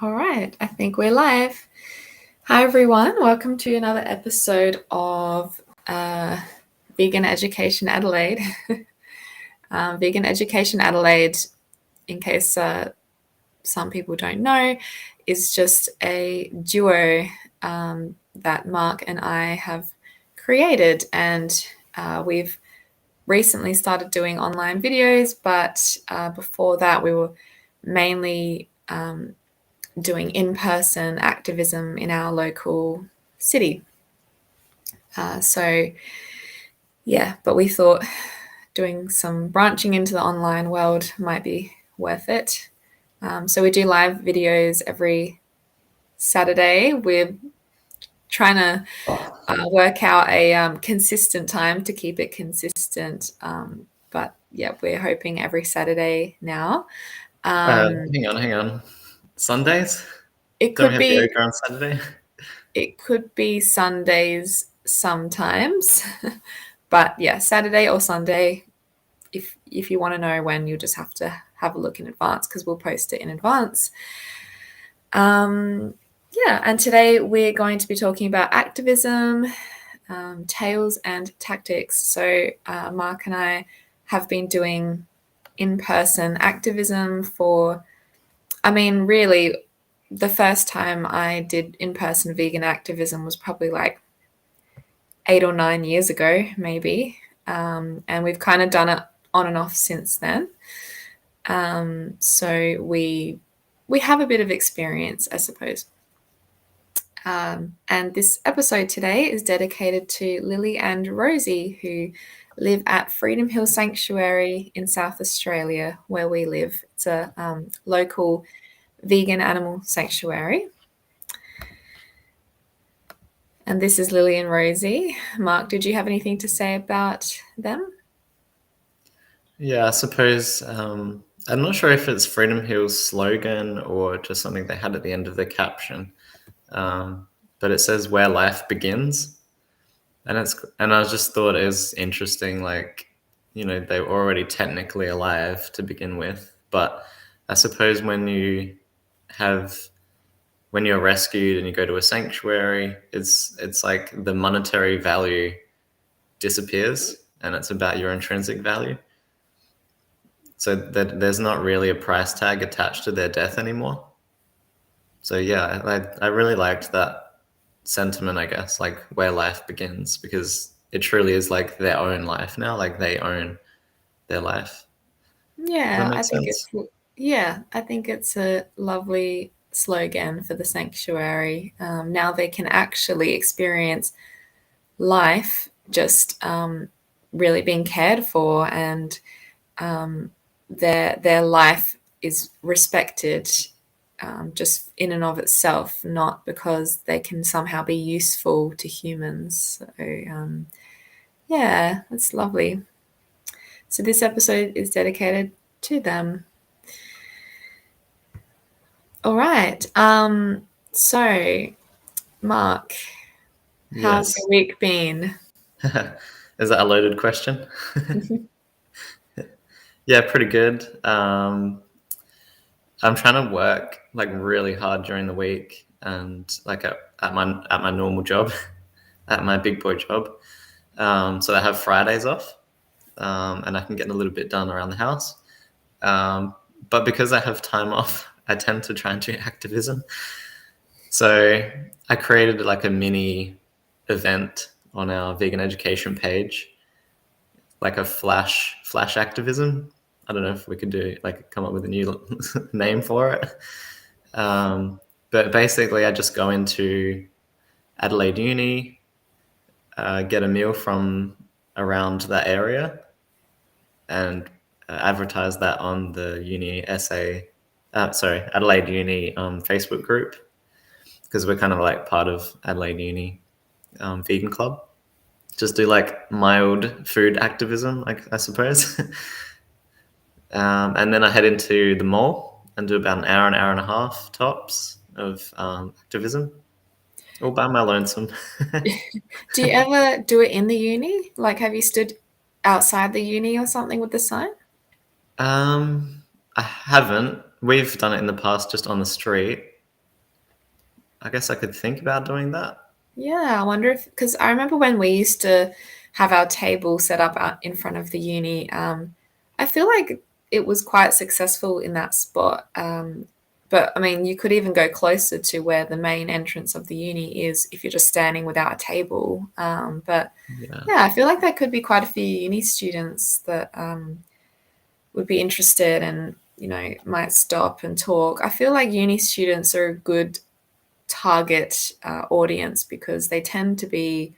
All right, I think we're live. Hi, everyone. Welcome to another episode of Vegan Education Adelaide. Vegan Education Adelaide, in case some people don't know, is just a duo that Mark and I have created. And we've recently started doing online videos, but before that, we were mainly doing in-person activism in our local city. But we thought doing some branching into the online world might be worth it. So we do live videos every Saturday. We're trying to work out a consistent time to keep it consistent. But yeah, we're hoping every Saturday now. Hang on. Sundays? It Don't we could have be yoga on Saturday? it could be Sundays sometimes, but yeah, Saturday or Sunday. If you want to know when, you'll just have to have a look in advance because we'll post it in advance. And today we're going to be talking about activism, tales and tactics. So Mark and I have been doing in-person activism really, the first time I did in-person vegan activism was probably like 8 or 9 years ago, maybe. And we've kind of done it on and off since then. So we have a bit of experience, I suppose. And this episode today is dedicated to Lily and Rosie, who live at Freedom Hill Sanctuary in South Australia, where we live. It's a local vegan animal sanctuary. And this is Lily and Rosie. Mark, did you have anything to say about them? Yeah, I suppose I'm not sure if it's Freedom Hill's slogan or just something they had at the end of the caption, but it says "Where life begins," and I just thought it was interesting. Like, they were already technically alive to begin with, but I suppose when you're rescued and you go to a sanctuary, it's like the monetary value disappears, and it's about your intrinsic value. So that there's not really a price tag attached to their death anymore. So yeah, I really liked that sentiment, I guess, like where life begins, because it truly is like their own life now, like they own their life. Does that Yeah, make sense? I think it's a lovely slogan for the sanctuary. Now they can actually experience life just really being cared for, and their life is respected just in and of itself, not because they can somehow be useful to humans. So yeah, that's lovely. So this episode is dedicated to them. All right. So Mark, how's Yes. your week been? Is that a loaded question? Yeah, pretty good. I'm trying to work like really hard during the week and like at my normal job, at my big boy job. So I have Fridays off, and I can get a little bit done around the house. But because I have time off, I tend to try and do activism. So I created like a mini event on our vegan education page, like a flash activism. I don't know if we could come up with a new name for it. But basically, I just go into Adelaide Uni, get a meal from around that area, and advertise that on the Adelaide Uni Facebook group, because we're kind of like part of Adelaide Uni Vegan Club. Just do like mild food activism, I suppose. And then I head into the mall and do about an hour and a half tops of activism, all by my lonesome. Do you ever do it in the uni? Like, have you stood outside the uni or something with the sign? I haven't. We've done it in the past just on the street. I guess I could think about doing that. Yeah, I wonder if, because I remember when we used to have our table set up out in front of the uni, I feel like it was quite successful in that spot. But I mean, you could even go closer to where the main entrance of the uni is if you're just standing without a table. But Yeah. yeah, I feel like there could be quite a few uni students that would be interested and, might stop and talk. I feel like uni students are a good target audience because they tend to be,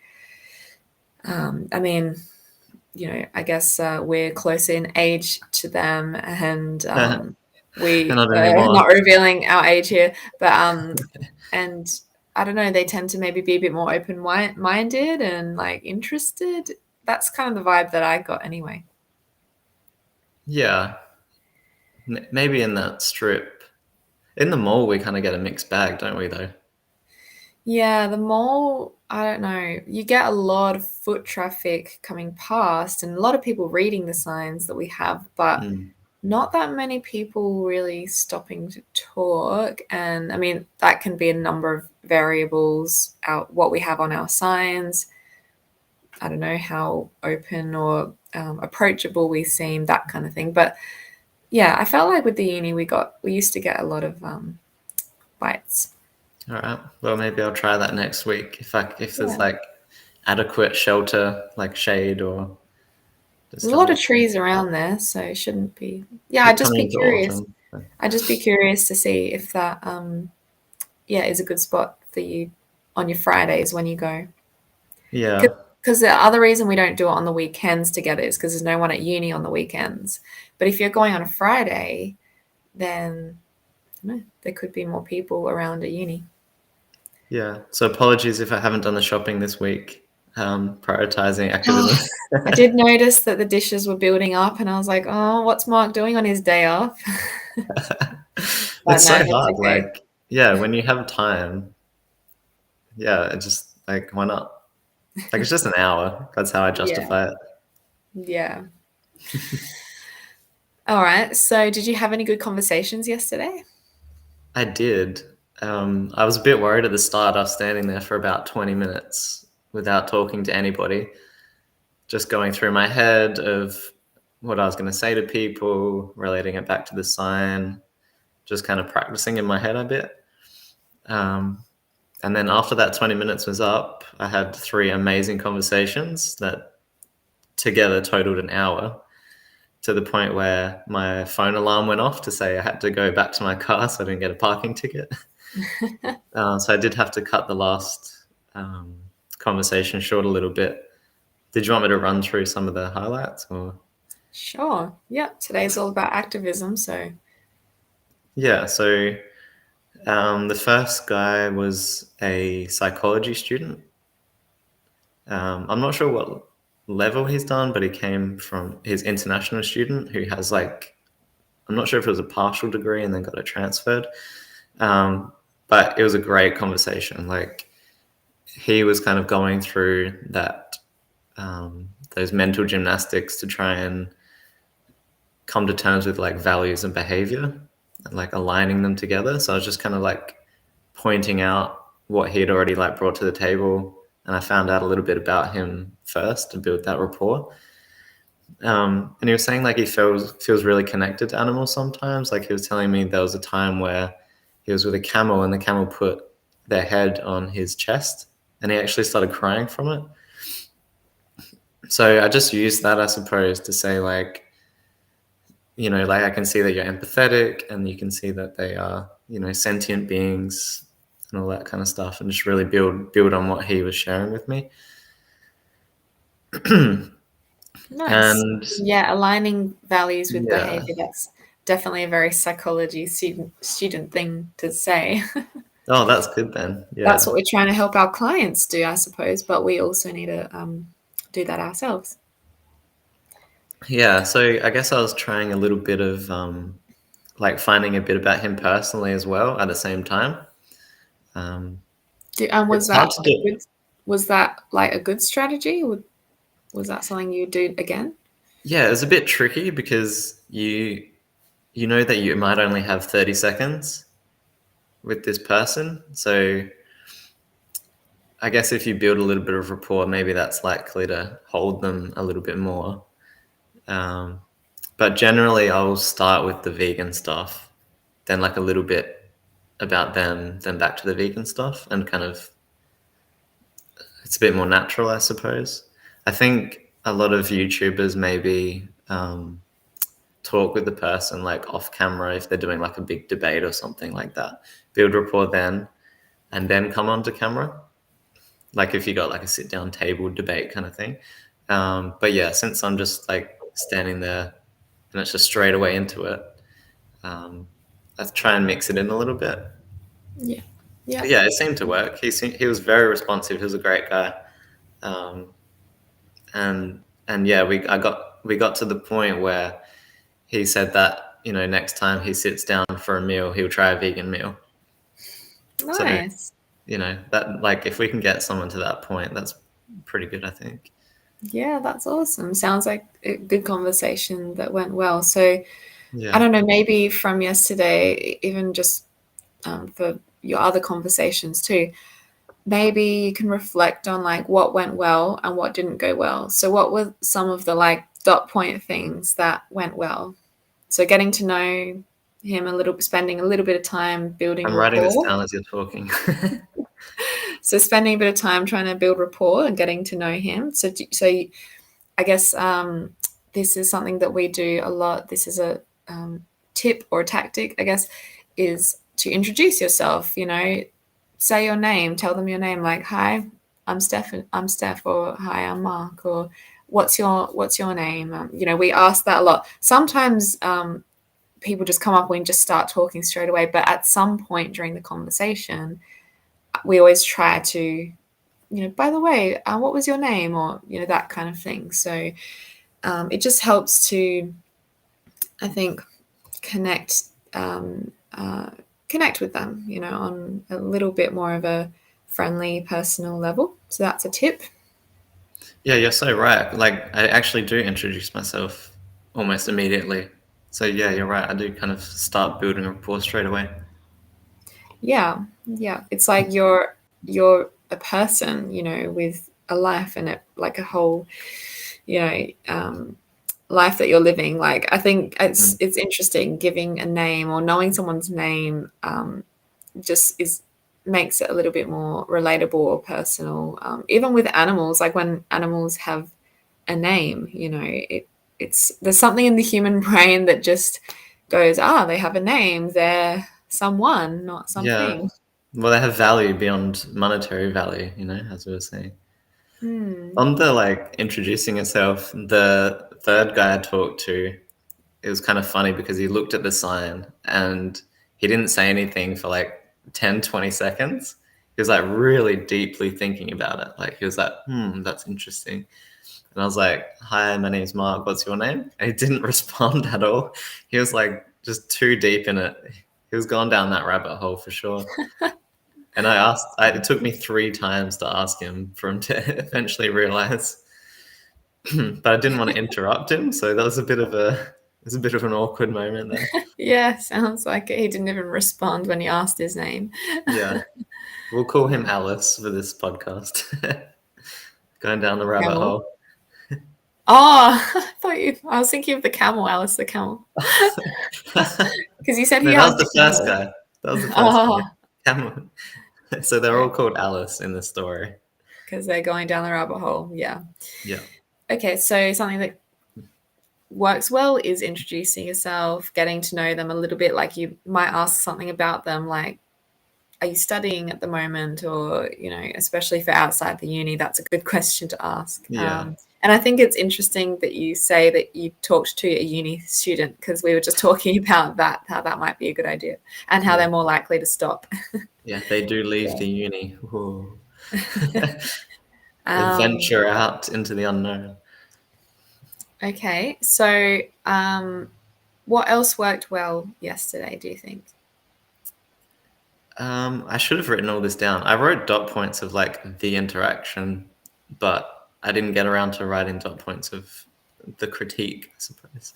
I mean, I guess we're closer in age to them, and we Not are anymore. not revealing our age here, but and I don't know, they tend to maybe be a bit more open minded and like interested. That's kind of the vibe that I got anyway. Yeah. Maybe in that strip. In the mall, we kind of get a mixed bag, don't we, though? Yeah, the mall, I don't know. You get a lot of foot traffic coming past and a lot of people reading the signs that we have, but Mm. not that many people really stopping to talk. And I mean, that can be a number of variables out what we have on our signs. I don't know how open or approachable we seem, that kind of thing. But yeah, I felt like with the uni we used to get a lot of bites. All right. Well, maybe I'll try that next week if there's Yeah. like adequate shelter, like shade or There's just a lot of understand. trees around there, so it shouldn't be. Yeah, We're I'd just coming be into curious. autumn. I'd just be curious to see if that, yeah, is a good spot for you on your Fridays when you go. Yeah. Because the other reason we don't do it on the weekends together is because there's no one at uni on the weekends. But if you're going on a Friday, then I don't know, there could be more people around at uni. Yeah. So apologies if I haven't done the shopping this week. Prioritizing Oh, activism. I did notice that the dishes were building up, and I was like, "Oh, what's Mark doing on his day off?" But It's no, so that's hard. okay. Like, yeah, when you have time, yeah, it just like why not? Like it's just an hour. That's how I Yeah, justify it. yeah. All right. So, did you have any good conversations yesterday? I did. I was a bit worried at the start. I was standing there for about 20 minutes without talking to anybody, just going through my head of what I was going to say to people, relating it back to the sign, just kind of practicing in my head a bit. Um, and then after that 20 minutes was up, I had three amazing conversations that together totaled an hour, to the point where my phone alarm went off to say I had to go back to my car so I didn't get a parking ticket. So I did have to cut the last conversation short a little bit. Did you want me to run through some of the highlights? Or Sure. Yep. Today's all about activism. So, yeah, so the first guy was a psychology student. I'm not sure what level he's done, but he came from his international student who has like, I'm not sure if it was a partial degree and then got it transferred. But it was a great conversation. Like he was kind of going through that those mental gymnastics to try and come to terms with like values and behavior and like aligning them together. So I was just kind of like pointing out what he'd already like brought to the table, and I found out a little bit about him first to build that rapport. And he was saying like he feels really connected to animals sometimes. Like he was telling me there was a time where he was with a camel and the camel put their head on his chest and he actually started crying from it. So I just used that, I suppose, to say like, like I can see that you're empathetic and you can see that they are, sentient beings and all that kind of stuff, and just really build on what he was sharing with me. nice. And Yeah, aligning values with yeah, behavior. That's definitely a very psychology student thing to say. oh, that's good then. That's Yeah, what we're trying to help our clients do, I suppose, but we also need to do that ourselves. yeah. So I guess I was trying a little bit of like finding a bit about him personally as well at the same time. Um, And it's hard to do. was that like a good strategy? Was that something you would do again? Yeah, it's a bit tricky because you know that you might only have 30 seconds. with this person. So I guess if you build a little bit of rapport, maybe that's likely to hold them a little bit more. But generally, I'll start with the vegan stuff, then like a little bit about them, then back to the vegan stuff, and kind of it's a bit more natural, I suppose. I think a lot of YouTubers maybe talk with the person like off camera if they're doing like a big debate or something like that, build rapport then, and then come onto camera. Like if you got like a sit down table debate kind of thing. But yeah, since I'm just like standing there and it's just straight away into it, I try and mix it in a little bit. Yeah. Yeah. But yeah, it seemed to work. He was very responsive. He was a great guy. Um, and yeah, we got to the point where he said that, you know, next time he sits down for a meal, he'll try a vegan meal. So, Nice. you know, that like if we can get someone to that point, that's pretty good, I think. Yeah, that's awesome. Sounds like a good conversation that went well. So I Yeah. don't know, maybe from yesterday, even just for your other conversations too, maybe you can reflect on like what went well and what didn't go well. So what were some of the like dot point things that went well? So getting to know him a little, spending a little bit of time building I'm writing this rapport. down as you're talking. So spending a bit of time trying to build rapport and getting to know him. So I guess this is something that we do a lot. This is a tip or a tactic, I guess, is to introduce yourself. You know, say your name, tell them your name, like, "Hi, I'm Steph," or "Hi, I'm Mark," or what's your name? You know, we ask that a lot. Sometimes people just come up and just start talking straight away, but at some point during the conversation, we always try to, you know, by the way, what was your name, or you know, that kind of thing. So it just helps to, I think, connect connect with them, you know, on a little bit more of a friendly, personal level. So that's a tip. Yeah, you're so right. Like I actually do introduce myself almost immediately. So yeah, you're right. I do kind of start building rapport straight away. Yeah, yeah. It's like you're a person, you know, with a life and like a whole, you know, life that you're living. Like I think it's interesting giving a name or knowing someone's name just is makes it a little bit more relatable or personal. Even with animals, like when animals have a name, you know, it's there's something in the human brain that just goes, they have a name, they're someone, not Yeah. something. Well, they have value beyond monetary value, you know, as we were saying. Hmm. On the like introducing yourself, the third guy I talked to, it was kind of funny because he looked at the sign and he didn't say anything for like 10, 20 seconds. He was like really deeply thinking about it. Like he was like, that's interesting. And I was like, hi, my name's Mark. What's your name? And he didn't respond at all. He was like just too deep in it. He was gone down that rabbit hole for sure. And it took me 3 times to ask him for him to eventually realize, but I didn't want to interrupt him. So that was a bit of an awkward moment there. Yeah, sounds like it. He didn't even respond when you asked his name. Yeah. We'll call him Alice for this podcast. Going down the rabbit Camel. hole. Oh, I was thinking of the camel, Alice the camel. Because you said No, he that was hugged the a first camel. guy. That was the first guy. Oh, Cameron. So they're all called Alice in the story. because they're going down the rabbit hole. Yeah. Yeah. Okay, so something that works well is introducing yourself, getting to know them a little bit. Like you might ask something about them, like, are you studying at the moment? Or, you know, especially for outside the uni, that's a good question to ask. Yeah. And I think it's interesting that you say that you talked to a uni student, because we were just talking about that, how that might be a good idea and how Yeah. they're more likely to stop. Yeah. They do leave Yeah. the uni. Whoa. They venture out into the unknown. Okay, so what else worked well yesterday, do you think? I should have written all this down. I wrote dot points of like the interaction, but I didn't get around to writing dot points of the critique, I suppose.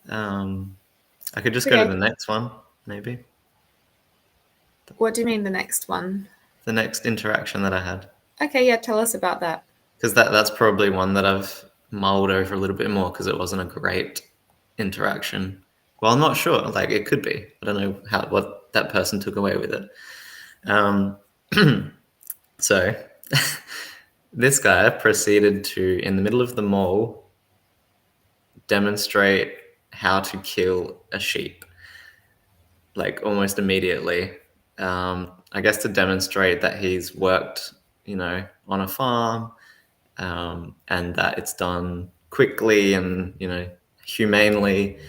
I could just go to Okay. the next one, maybe. What do you mean the next one? The next interaction that I had. Okay, yeah, tell us about that. Because that's probably one that I've mulled over a little bit more because it wasn't a great interaction. Well, I'm not sure. Like, it could be. I don't know what that person took away with it. So this guy proceeded to, in the middle of the mall, demonstrate how to kill a sheep, like almost immediately. I guess to demonstrate that he's worked, on a farm, and that it's done quickly and, humanely.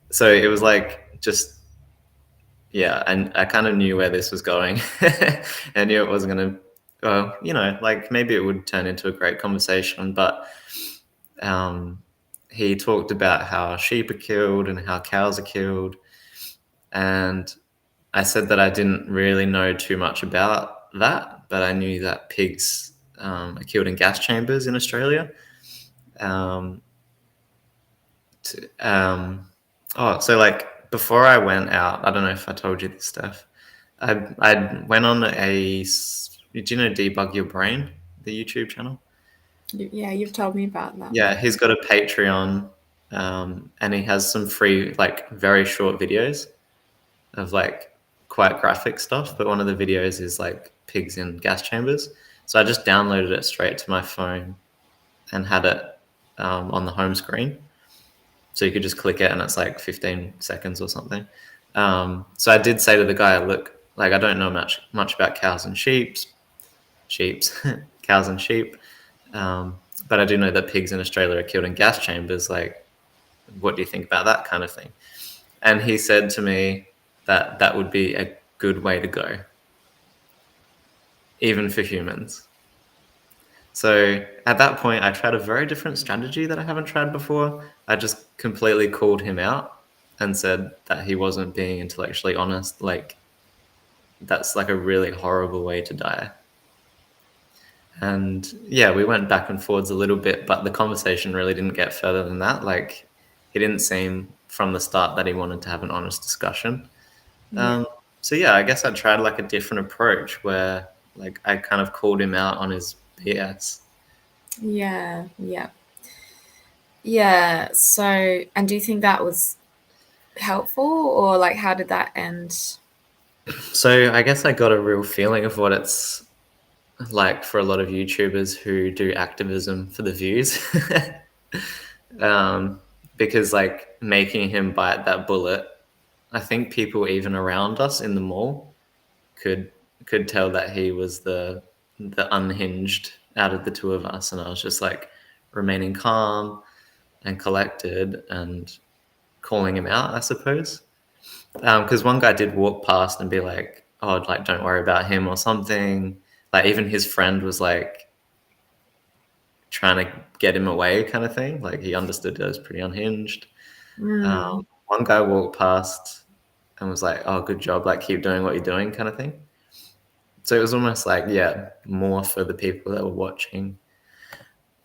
So it was like just, yeah, and I kind of knew where this was going. I knew it wasn't going to, well, like maybe it would turn into a great conversation, but he talked about how sheep are killed and how cows are killed. And I said that I didn't really know too much about that, but I knew that pigs are killed in gas chambers in Australia. Um, so like before I went out, I don't know if I told you this stuff. I went on do you know Debug Your Brain, the YouTube channel? Yeah, you've told me about that. Yeah, he's got a Patreon, and he has some free, like very short videos of like quite graphic stuff. But one of the videos is like pigs in gas chambers. So I just downloaded it straight to my phone and had it on the home screen. So you could just click it and it's like 15 seconds or something. So I did say to the guy, look, like I don't know much about cows and cows and sheep. But I do know that pigs in Australia are killed in gas chambers. Like, what do you think about that kind of thing? And he said to me that that would be a good way to go, even for humans. So at that point, I tried a very different strategy that I haven't tried before. I just completely called him out and said that he wasn't being intellectually honest. Like, that's like a really horrible way to die. And yeah, we went back and forwards a little bit, but the conversation really didn't get further than that. Like, he didn't seem from the start that he wanted to have an honest discussion. Yeah. So yeah, I guess I tried like a different approach where like I kind of called him out on his BS. Yeah, yeah. Yeah, so, and do you think that was helpful, or like how did that end? So I guess I got a real feeling of what it's like for a lot of YouTubers who do activism for the views. Because like making him bite that bullet, I think people even around us in the mall could tell that he was the unhinged out of the two of us, and I was just like remaining calm and collected and calling him out, I suppose. Because one guy did walk past and be like, "Oh, like don't worry about him" or something. Like even his friend was like trying to get him away, kind of thing. Like he understood it was pretty unhinged. One guy walked past and was like, "Oh, good job! Like keep doing what you're doing," kind of thing. So it was almost like, yeah, more for the people that were watching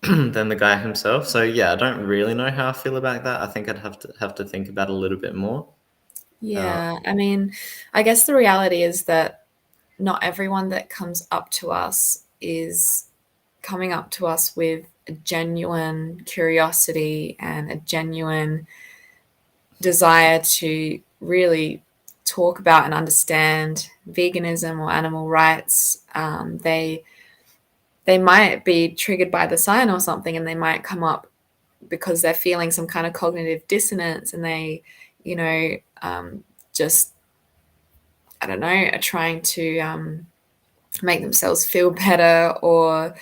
than the guy himself. So yeah, I don't really know how I feel about that. I think I'd have to think about it a little bit more. Yeah, I mean, I guess the reality is that not everyone that comes up to us is coming up to us with a genuine curiosity and a genuine desire to really talk about and understand veganism or animal rights. They might be triggered by the sign or something, and they might come up because they're feeling some kind of cognitive dissonance, and they, just, I don't know, are trying to make themselves feel better, or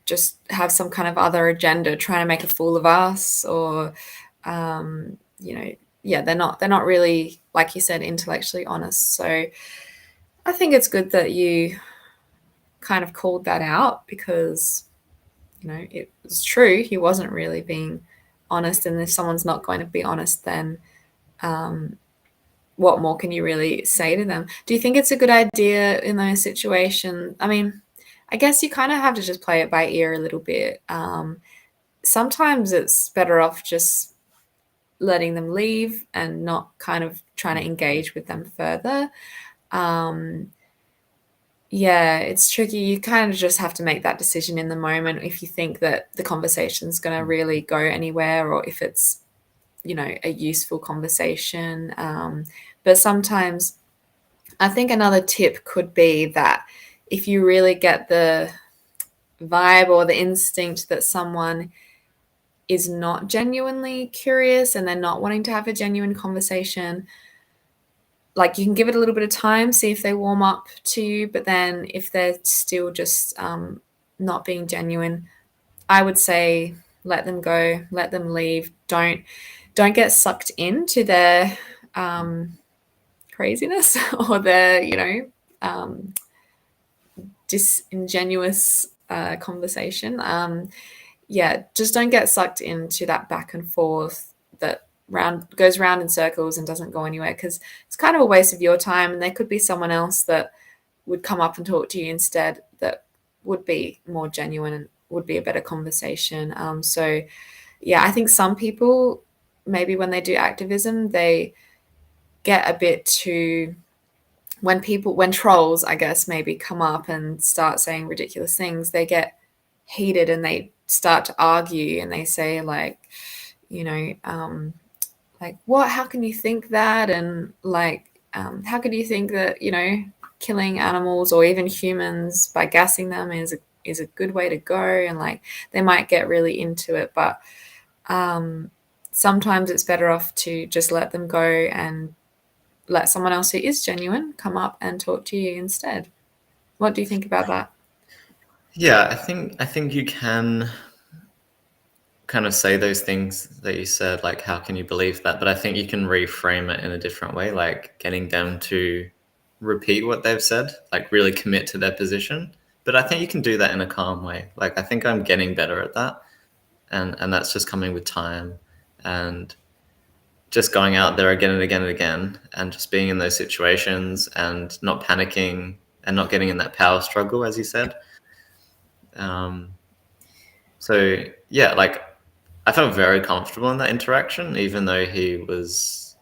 just have some kind of other agenda, trying to make a fool of us, or yeah, they're not really, like you said, intellectually honest. So I think it's good that you kind of called that out, because it was true. He wasn't really being honest, and if someone's not going to be honest, then what more can you really say to them? Do you think it's a good idea in those situations? I mean, I guess you kind of have to just play it by ear a little bit. Sometimes it's better off just letting them leave and not kind of trying to engage with them further. Yeah, it's tricky. You kind of just have to make that decision in the moment if you think that the conversation's going to really go anywhere, or if it's, a useful conversation. But sometimes I think another tip could be that if you really get the vibe or the instinct that someone is not genuinely curious and they're not wanting to have a genuine conversation, like, you can give it a little bit of time, see if they warm up to you. But then if they're still just not being genuine, I would say let them go, let them leave. Don't get sucked into their craziness or their, disingenuous conversation. Yeah, just don't get sucked into that back and forth that goes round in circles and doesn't go anywhere, because it's kind of a waste of your time, and there could be someone else that would come up and talk to you instead that would be more genuine and would be a better conversation. So yeah, I think some people, maybe when they do activism, they get a bit too, when trolls, I guess, maybe come up and start saying ridiculous things, they get heated and they start to argue, and they say, like, like, what, how can you think that? And like, how could you think that, killing animals or even humans by gassing them is a good way to go? And like, they might get really into it, but sometimes it's better off to just let them go and let someone else who is genuine come up and talk to you instead. What do you think about that? Yeah, I think you can kind of say those things that you said, like, how can you believe that? But I think you can reframe it in a different way, like getting them to repeat what they've said, like really commit to their position. But I think you can do that in a calm way. Like, I think I'm getting better at that. And that's just coming with time and just going out there again and again and again, and just being in those situations and not panicking and not getting in that power struggle, as you said. Um, so yeah, like, I felt very comfortable in that interaction, even though he was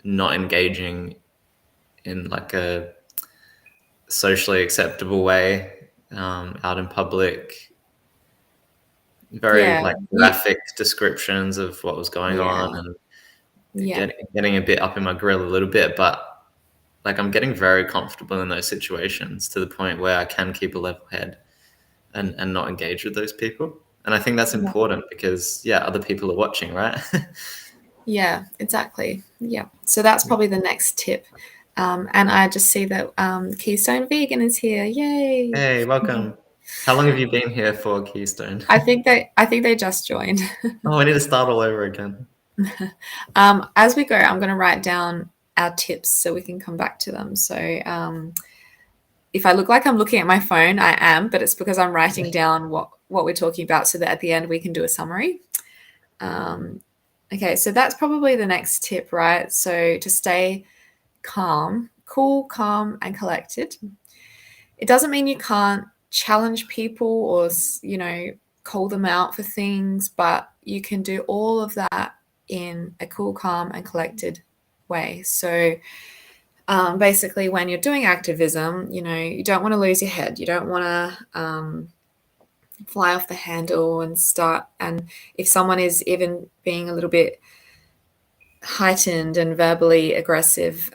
not engaging in like a socially acceptable way, out in public. Very Yeah. like graphic descriptions of what was going Yeah. on, and Yeah. getting a bit up in my grill a little bit. But like, I'm getting very comfortable in those situations to the point where I can keep a level head and not engage with those people. And I think that's Yeah. important because, yeah, other people are watching, right? Yeah, exactly. Yeah. So that's probably the next tip. And I just see that Keystone Vegan is here. Yay. Hey, welcome. How long have you been here for, Keystone? I think they just joined. Oh, I need to start all over again. As we go, I'm going to write down our tips so we can come back to them. So if I look like I'm looking at my phone, I am, but it's because I'm writing down what we're talking about so that at the end we can do a summary. Okay, so that's probably the next tip, right? So to stay calm, cool, calm, and collected. It doesn't mean you can't challenge people or, call them out for things, but you can do all of that in a cool, calm, and collected way. So basically, when you're doing activism, you don't want to lose your head. You don't want to fly off the handle and start. And if someone is even being a little bit heightened and verbally aggressive,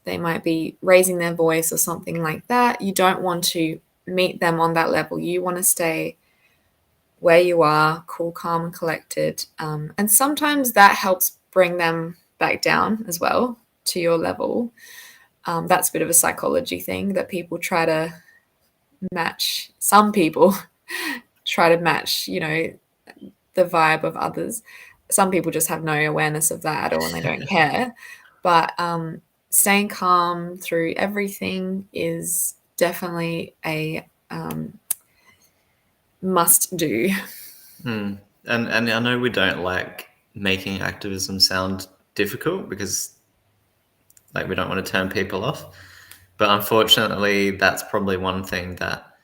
they might be raising their voice or something like that, you don't want to meet them on that level. You want to stay where you are, cool, calm, and collected. And sometimes that helps bring them back down as well to your level. That's a bit of a psychology thing that people try to match. Some people try to match, the vibe of others. Some people just have no awareness of that at all and they don't care. But staying calm through everything is definitely a must do. And I know we don't like making activism sound difficult because, we don't want to turn people off. But unfortunately, that's probably one thing that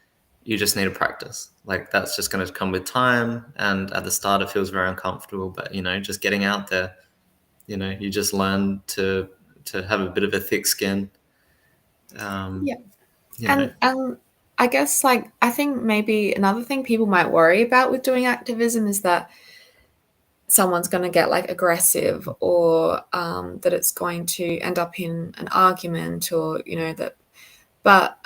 you just need to practice. Like that's just going to come with time, and at the start it feels very uncomfortable, but just getting out there, you just learn to have a bit of a thick skin. Yeah. You know. And I guess, like, I think maybe another thing people might worry about with doing activism is that someone's going to get like aggressive, or that it's going to end up in an argument, or that. But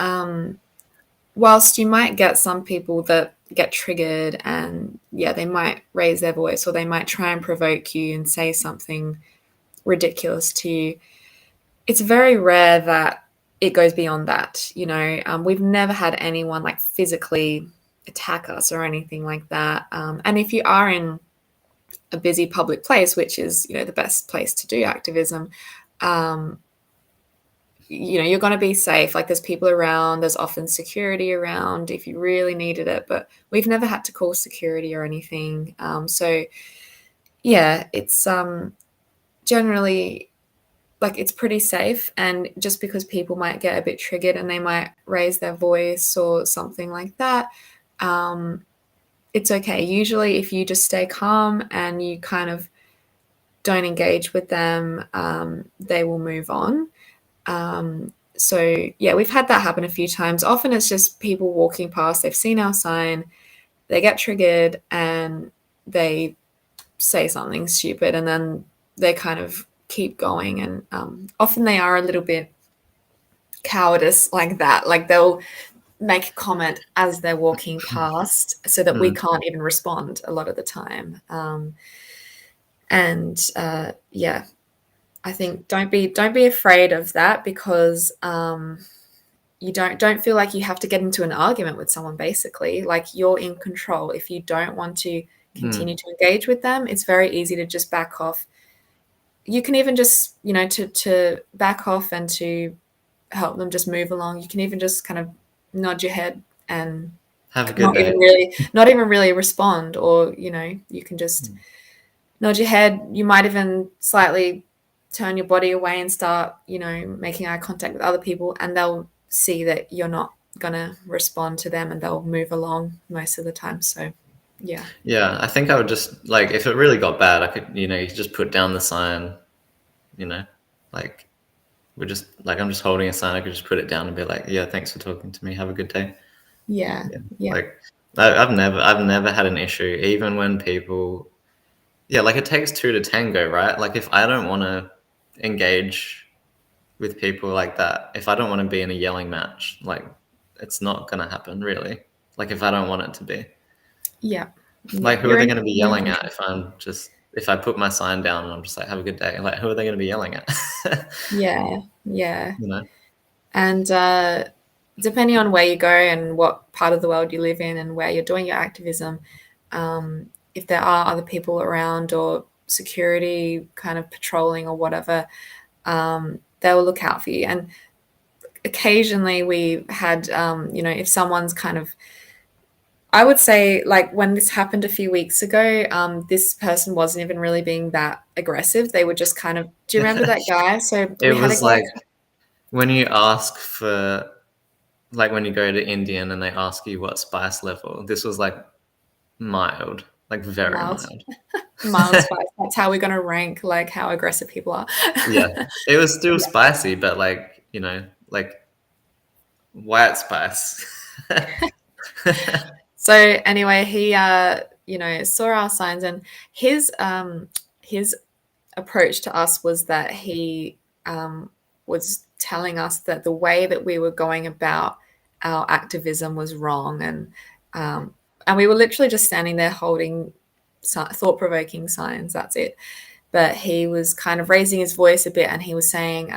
whilst you might get some people that get triggered, and they might raise their voice, or they might try and provoke you and say something ridiculous to you, it's very rare that it goes beyond that. We've never had anyone like physically attack us or anything like that. And if you are in a busy public place, which is the best place to do activism, you're going to be safe. Like, there's people around, there's often security around if you really needed it, but we've never had to call security or anything. So yeah, it's generally, like, it's pretty safe. And just because people might get a bit triggered and they might raise their voice or something like that, it's okay. Usually if you just stay calm and you kind of don't engage with them, they will move on. So yeah, we've had that happen a few times. Often it's just people walking past, they've seen our sign, they get triggered and they say something stupid, and then they kind of keep going. And often they are a little bit cowardice like that. Like, they'll make a comment as they're walking past so that we can't even respond a lot of the time. Yeah, I think don't be afraid of that, because you don't feel like you have to get into an argument with someone. Basically, like, you're in control. If you don't want to continue to engage with them, it's very easy to just back off. You can even just to back off and to help them just move along. You can even just kind of nod your head and have a good day. Not even really respond, or you can just nod your head. You might even slightly turn your body away and start making eye contact with other people, and they'll see that you're not gonna respond to them, and they'll move along most of the time. So yeah, I think I would just, like, if it really got bad, I could you just put down the sign, like, we're just, like, I'm just holding a sign, I could just put it down and be like, yeah, thanks for talking to me, have a good day. Yeah. Like, I've never had an issue, even when people, like, it takes two to tango, right? Like, if I don't want to engage with people like that, if I don't want to be in a yelling match, like, it's not gonna happen, really. Like, if I don't want it to be, like, who are they going to be yelling at if I put my sign down and I'm just like, have a good day? Like, who are they going to be yelling at? Yeah. And depending on where you go and what part of the world you live in and where you're doing your activism, if there are other people around or security kind of patrolling or whatever, they will look out for you. And occasionally we had, if someone's kind of, I would say, like, when this happened a few weeks ago, this person wasn't even really being that aggressive. They were just kind of, do you remember that guy? So It we had a was guy. like when you ask for, like, when you go to Indian and they ask you what spice level, this was like mild, like very Mild. mild. Mild spice. That's how we're going to rank, like, how aggressive people are. Yeah, it was still spicy, but like, like white spice. So anyway, he saw our signs, and his approach to us was that he was telling us that the way that we were going about our activism was wrong, and we were literally just standing there holding thought-provoking signs. That's it. But he was kind of raising his voice a bit, and he was saying,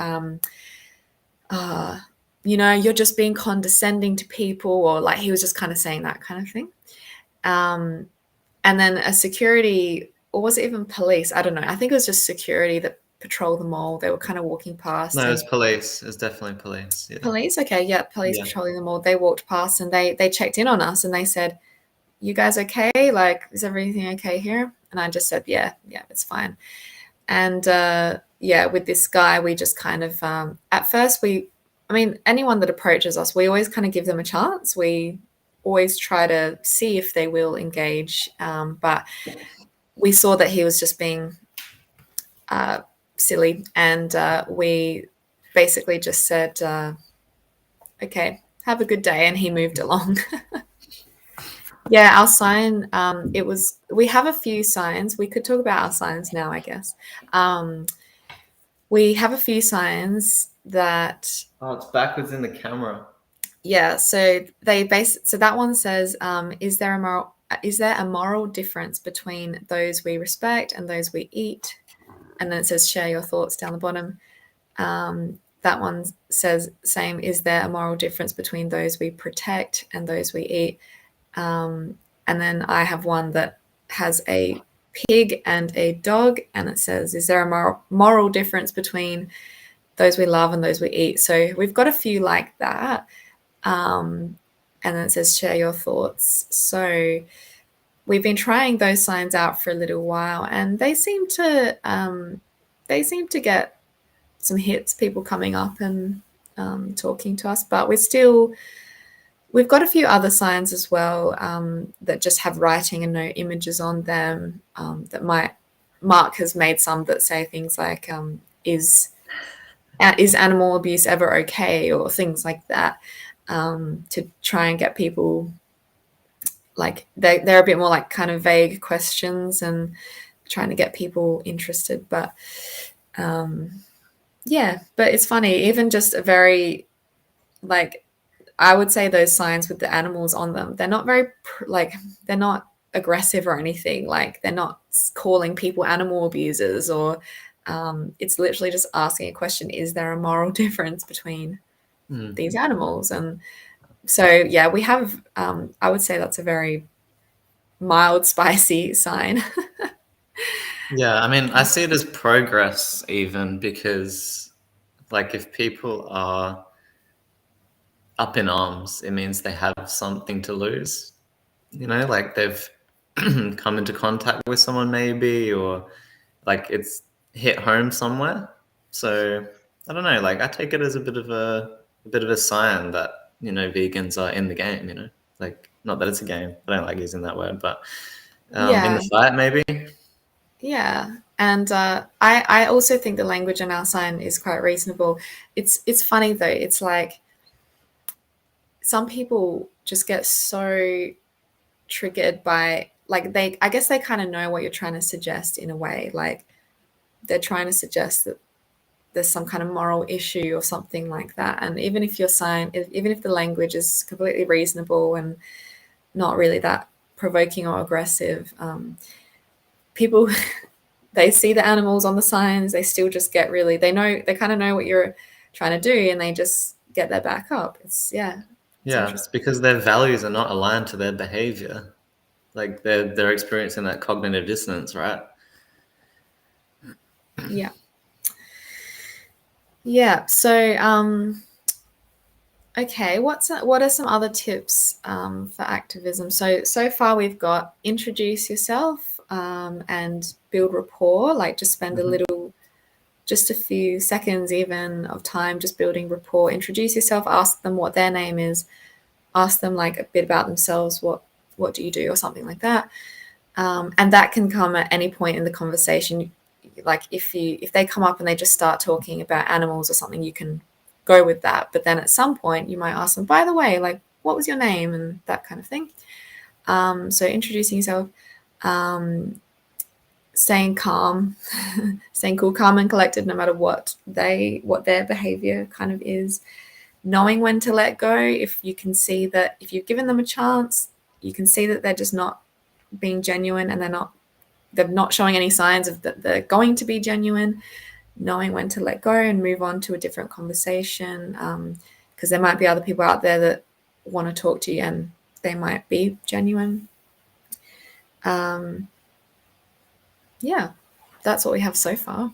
you're just being condescending to people, or, like, he was just kind of saying that kind of thing. And then a security, or was it even police? I don't know. I think it was just security that patrol the mall. They were kind of walking past. No, it was police. It was definitely police. Yeah. Police? Okay, yeah, police patrolling the mall. They walked past and they checked in on us, and they said, "You guys okay? Like, is everything okay here?" And I just said, yeah, it's fine. And with this guy, we just kind of, at first anyone that approaches us, we always kind of give them a chance. We always try to see if they will engage, but we saw that he was just being silly, and we basically just said, okay, have a good day, and he moved along. Yeah, our sign, we have a few signs. We could talk about our signs now, I guess. We have a few signs that... Oh, it's backwards in the camera. Yeah, so that one says, is there a moral difference between those we respect and those we eat? And then it says, share your thoughts down the bottom. That one says, same, is there a moral difference between those we protect and those we eat? And then I have one that has a pig and a dog, and it says, is there a moral difference between those we love and those we eat? So we've got a few like that. And then it says, share your thoughts. So we've been trying those signs out for a little while, and they seem to get some hits, people coming up and talking to us. But we've got a few other signs as well, that just have writing and no images on them. Mark has made some that say things like, is animal abuse ever okay, or things like that, to try and get people, like, they're a bit more like kind of vague questions and trying to get people interested. But yeah, but it's funny, even just a very, like, I would say those signs with the animals on them, they're not very, they're not aggressive or anything. Like, they're not calling people animal abusers, or it's literally just asking a question, is there a moral difference between these animals? And so, yeah, we have, I would say that's a very mild, spicy sign. Yeah, I mean, I see it as progress even, because, like, if people are up in arms, it means they have something to lose. You know, like they've come into contact with someone maybe, or like it's hit home somewhere. So I don't know, like I take it as a bit of a sign that, you know, vegans are in the game, you know. Like, not that it's a game. I don't like using that word, but in Yeah. the fight maybe. Yeah. And I also think the language in our sign is quite reasonable. It's funny though. It's like some people just get so triggered by, like, I guess they kind of know what you're trying to suggest in a way. Like, they're trying to suggest that there's some kind of moral issue or something like that. And even if even if the language is completely reasonable and not really that provoking or aggressive, people they see the animals on the signs, they still just get really, they kind of know what you're trying to do, and they just get their back up. It's interesting. Because their values are not aligned to their behavior. Like they're experiencing that cognitive dissonance, right? Yeah. Yeah. So, okay, what are some other tips for activism? So far we've got introduce yourself, and build rapport. Like, just spend just a few seconds even of time just building rapport. Introduce yourself, ask them what their name is, ask them like a bit about themselves, what do you do, or something like that. And that can come at any point in the conversation. Like, if they come up and they just start talking about animals or something, you can go with that. But then at some point you might ask them, by the way, like, what was your name, and that kind of thing. So introducing yourself, staying calm, staying cool, calm and collected, no matter what their behavior kind of is. Knowing when to let go. If you can see that, if you've given them a chance, you can see that they're just not being genuine, and they're not showing any signs of that they're going to be genuine. Knowing when to let go and move on to a different conversation, because there might be other people out there that want to talk to you and they might be genuine. Yeah, that's what we have so far.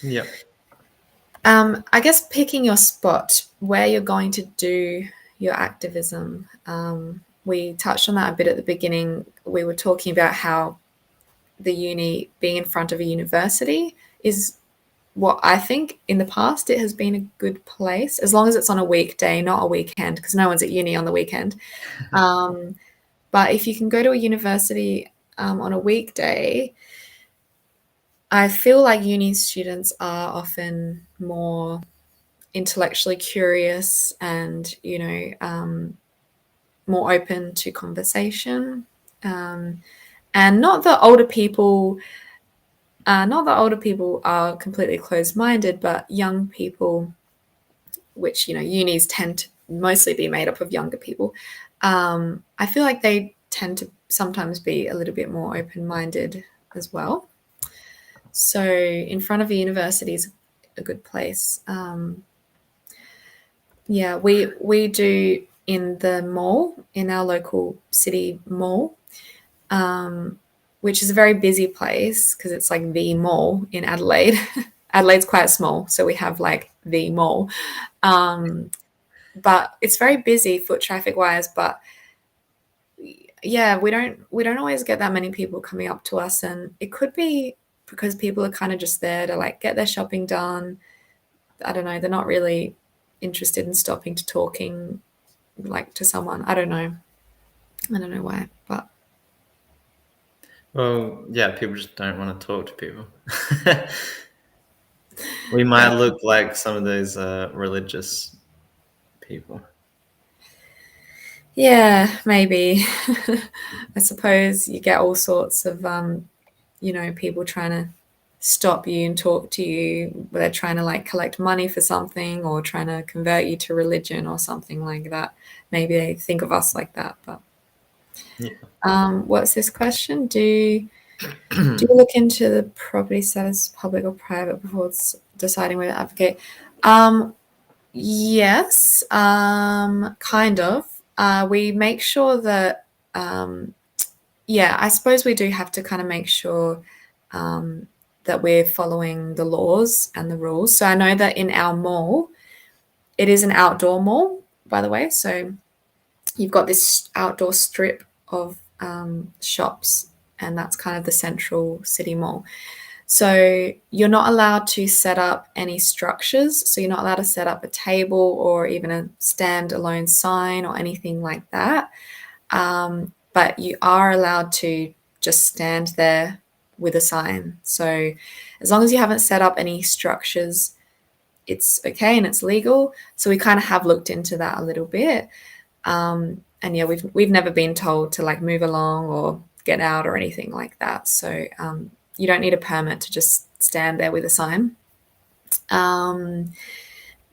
Yep. I guess picking your spot where you're going to do your activism. We touched on that a bit at the beginning. We were talking about how the uni, being in front of a university, is what I think in the past it has been a good place, as long as it's on a weekday, not a weekend, because no one's at uni on the weekend. But if you can go to a university on a weekday, I feel like uni students are often more intellectually curious and, more open to conversation. And not that older people are completely closed-minded, but young people, which, unis tend to mostly be made up of younger people, I feel like they tend to sometimes be a little bit more open-minded as well. So in front of a university is a good place. Yeah, we do in the mall, in our local city mall, which is a very busy place because it's like the mall in Adelaide. Adelaide's quite small, so we have like the mall. But it's very busy foot traffic wise, but yeah, we don't always get that many people coming up to us, and it could be because people are kind of just there to like get their shopping done. I don't know, they're not really interested in stopping to talking like to someone. I don't know why, but Well, yeah, people just don't want to talk to people. We yeah. might look like some of those religious people. Yeah, maybe. I suppose you get all sorts of, people trying to stop you and talk to you. They're trying to like collect money for something or trying to convert you to religion or something like that. Maybe they think of us like that. But what's this question? Do you look into the property status, public or private, before deciding whether to advocate? Yes, kind of. We make sure that, yeah, I suppose we do have to kind of make sure that we're following the laws and the rules. So I know that in our mall, it is an outdoor mall, by the way. So you've got this outdoor strip of shops, and that's kind of the central city mall. So you're not allowed to set up any structures. So you're not allowed to set up a table or even a standalone sign or anything like that. But you are allowed to just stand there with a sign. So as long as you haven't set up any structures, it's okay and it's legal. So we kind of have looked into that a little bit. And yeah, we've never been told to like move along or get out or anything like that. So you don't need a permit to just stand there with a sign. But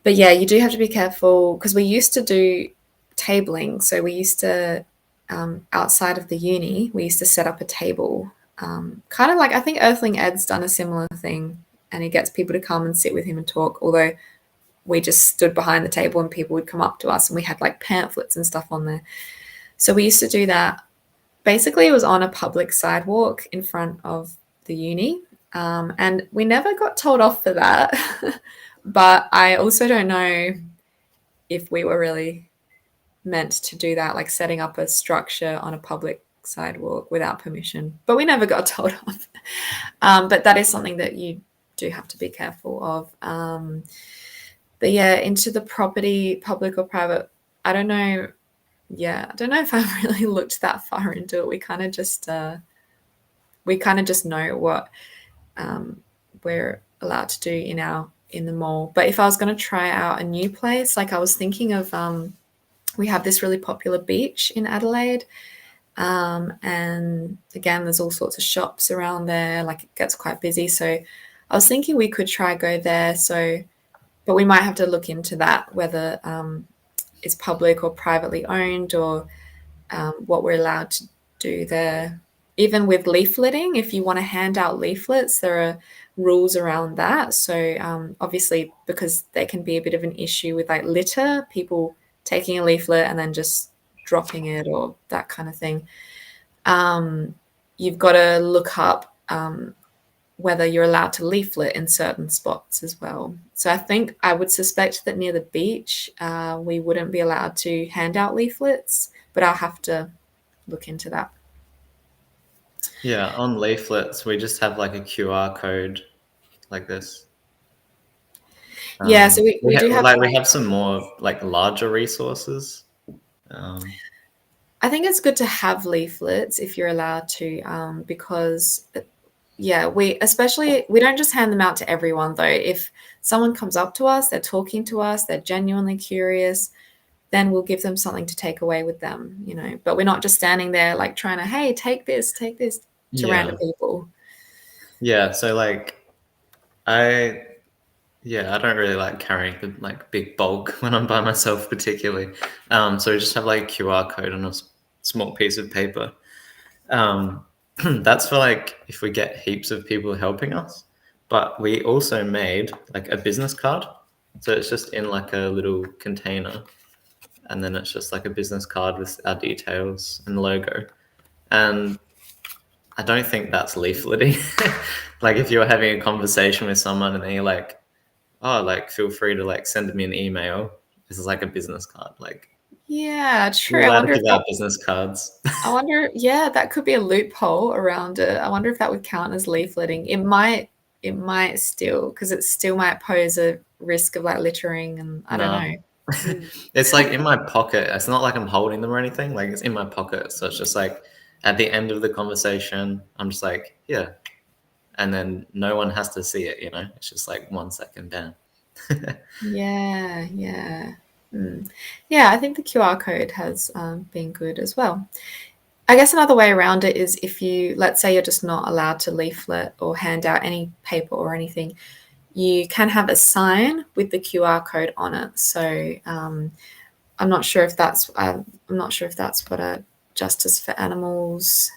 yeah, you do have to be careful because we used to do tabling. So we used to, outside of the uni, we used to set up a table. Kind of like, I think Earthling Ed's done a similar thing, and he gets people to come and sit with him and talk, although we just stood behind the table and people would come up to us and we had like pamphlets and stuff on there. So we used to do that. Basically, it was on a public sidewalk in front of the uni. And we never got told off for that. But I also don't know if we were really meant to do that, like setting up a structure on a public sidewalk without permission. But we never got told off. But that is something that you do have to be careful of. But yeah, into the property, public or private, I don't know. Yeah, I don't know if I've really looked that far into it. We kind of just know what we're allowed to do in the mall. But if I was going to try out a new place, like I was thinking of, we have this really popular beach in Adelaide. And again, there's all sorts of shops around there. Like it gets quite busy. So I was thinking we could try go there. So, but we might have to look into that, whether it's public or privately owned, or what we're allowed to do there. Even with leafleting, if you want to hand out leaflets, there are rules around that. So obviously, because there can be a bit of an issue with like litter, people taking a leaflet and then just dropping it or that kind of thing. You've got to look up whether you're allowed to leaflet in certain spots as well. So I would suspect that near the beach, we wouldn't be allowed to hand out leaflets, but I'll have to look into that. Yeah, on leaflets, we just have like a QR code like this. Yeah, so we do have We have some more like larger resources. I think it's good to have leaflets if you're allowed to, because yeah, we don't just hand them out to everyone though. If someone comes up to us, they're talking to us, they're genuinely curious, then we'll give them something to take away with them, you know. But we're not just standing there like trying to, hey, take this to random Yeah. people. Yeah. So like I I don't really like carrying the like big bulk when I'm by myself particularly. So we just have like QR code on a small piece of paper. Um, that's for like if we get heaps of people helping us. But we also made like a business card. So it's just in like a little container, and then it's just like a business card with our details and logo. And I don't think that's leafleting. Like if you're having a conversation with someone and then you're like, oh, like feel free to like send me an email. This is like a business card. Like Yeah, true. we're allowed to give out business cards. Yeah, that could be a loophole around it. I wonder if that would count as leafleting. It might still, because it still might pose a risk of like littering, and I don't know. No. It's like in my pocket. It's not like I'm holding them or anything. Like it's in my pocket. So it's just like at the end of the conversation, I'm just like, yeah. And then no one has to see it, you know? It's just like 1 second down. Yeah, yeah. Yeah, I think the QR code has been good as well. I guess another way around it is if you, let's say you're just not allowed to leaflet or hand out any paper or anything, you can have a sign with the QR code on it. So I'm not sure if that's what a Justice for Animals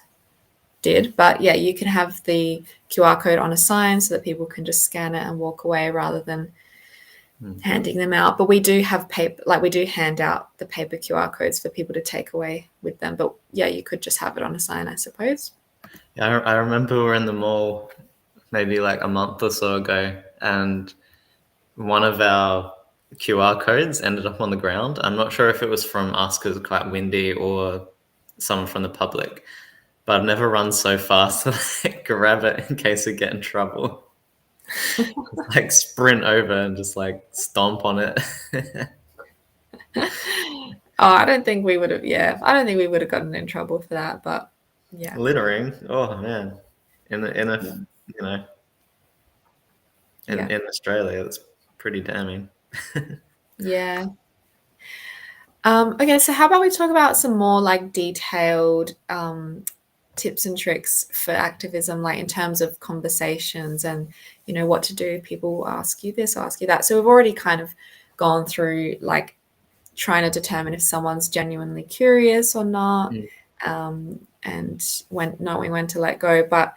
did, but yeah, you can have the QR code on a sign so that people can just scan it and walk away rather than handing them out. But we do have paper, like we do hand out the paper QR codes for people to take away with them. But yeah, you could just have it on a sign, I suppose. Yeah, I remember we were in the mall maybe like a month or so ago, and one of our QR codes ended up on the ground. I'm not sure if it was from us because it's quite windy or someone from the public, but I've never run so fast to like grab it in case we get in trouble. Like sprint over and just like stomp on it. I don't think we would have. Yeah, I don't think we would have gotten in trouble for that. But yeah, Littering. Oh man. In a yeah, you know yeah, in Australia, that's pretty damning. yeah. Okay, so how about we talk about some more like detailed tips and tricks for activism, like in terms of conversations and what to do if people ask you this, ask you that. So we've already kind of gone through like trying to determine if someone's genuinely curious or not, and knowing when to let go. But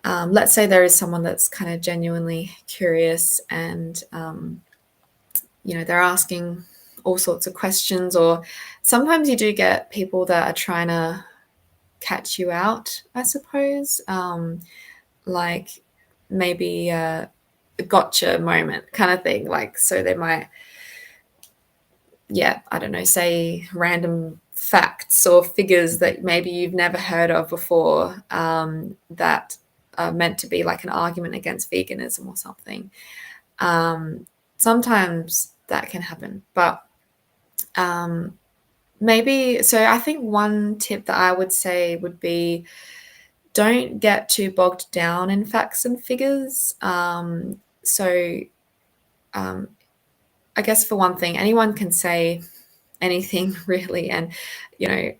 let's say there is someone that's kind of genuinely curious and they're asking all sorts of questions, or sometimes you do get people that are trying to catch you out, I suppose, like maybe a gotcha moment kind of thing. Like, so they might, I don't know, say random facts or figures that maybe you've never heard of before, that are meant to be like an argument against veganism or something. Sometimes that can happen, but maybe, so I think one tip that I would say would be don't get too bogged down in facts and figures. So I guess for one thing, anyone can say anything really. And,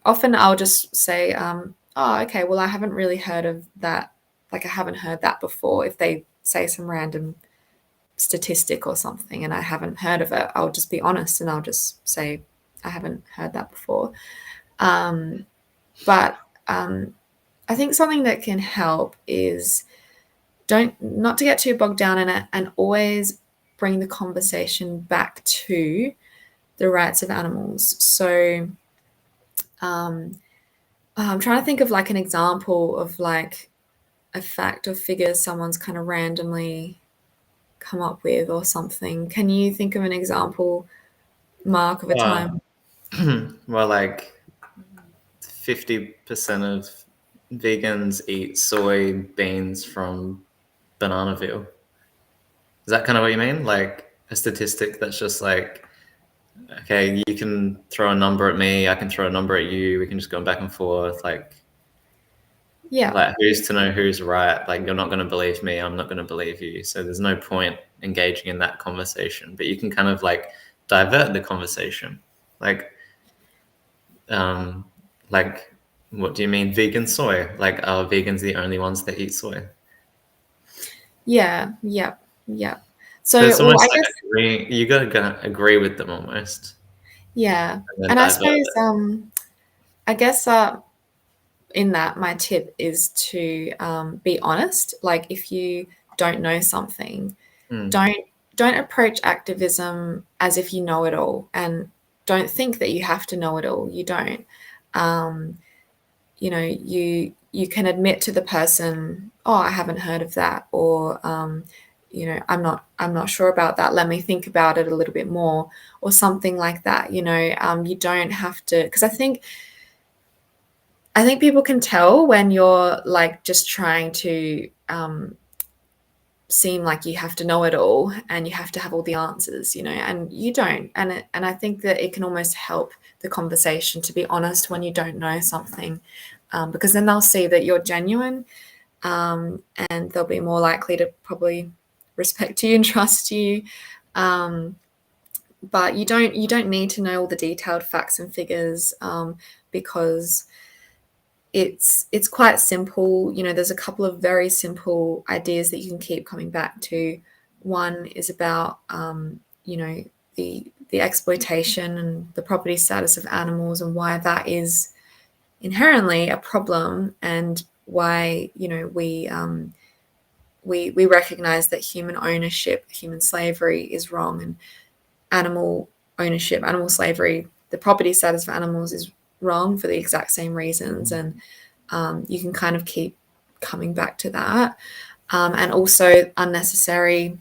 often I'll just say, oh, okay, well, I haven't really heard of that. Like, I haven't heard that before. If they say some random statistic or something and I haven't heard of it, I'll just be honest and I'll just say, I haven't heard that before. But I think something that can help is not to get too bogged down in it, and always bring the conversation back to the rights of animals. So I'm trying to think of like an example of like a fact or figure someone's kind of randomly come up with or something. Can you think of an example, Mark, of a Uh, time? well, like 50% of vegans eat soybeans from Bananaville. Is that kind of what you mean? Like a statistic that's just like, okay, you can throw a number at me, I can throw a number at you, we can just go back and forth. Yeah. Like who's to know who's right? Like you're not going to believe me, I'm not going to believe you. So there's no point engaging in that conversation. But you can kind of like divert the conversation. Um, like what do you mean vegan soy? Like are vegans the only ones that eat soy? Yeah. Yep. Yep. So, So it's well, I almost like guess, you gotta agree with them almost, yeah. and then And I divert suppose, it. I guess, in that, my tip is to be honest. Like, if you don't know something, Mm. don't don't approach activism as if you know it all, and don't think that you have to know it all. You don't. Um, you can admit to the person, oh, I haven't heard of that, or I'm not sure about that, let me think about it a little bit more, or something like that. You don't have to, because I think people can tell when you're like just trying to seem like you have to know it all and you have to have all the answers, and you don't. And I think that it can almost help the conversation to be honest when you don't know something, because then they'll see that you're genuine, and they'll be more likely to probably respect you and trust you. Um, but you don't need to know all the detailed facts and figures, because it's quite simple. There's a couple of very simple ideas that you can keep coming back to. One is about the exploitation and the property status of animals, and why that is inherently a problem, and why we recognize that human ownership, human slavery is wrong, and animal ownership, animal slavery, the property status of animals is wrong for the exact same reasons. And you can kind of keep coming back to that. And also unnecessary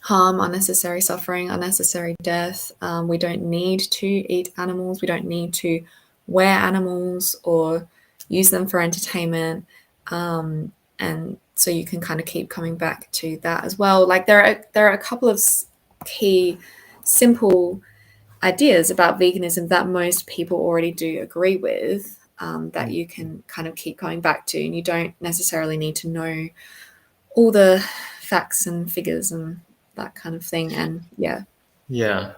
harm, unnecessary suffering, unnecessary death. We don't need to eat animals. We don't need to wear animals or use them for entertainment. And so you can kind of keep coming back to that as well. Like there are a couple of key, simple ideas about veganism that most people already do agree with, that you can kind of keep going back to, and you don't necessarily need to know all the facts and figures and that kind of thing. And yeah. Yeah.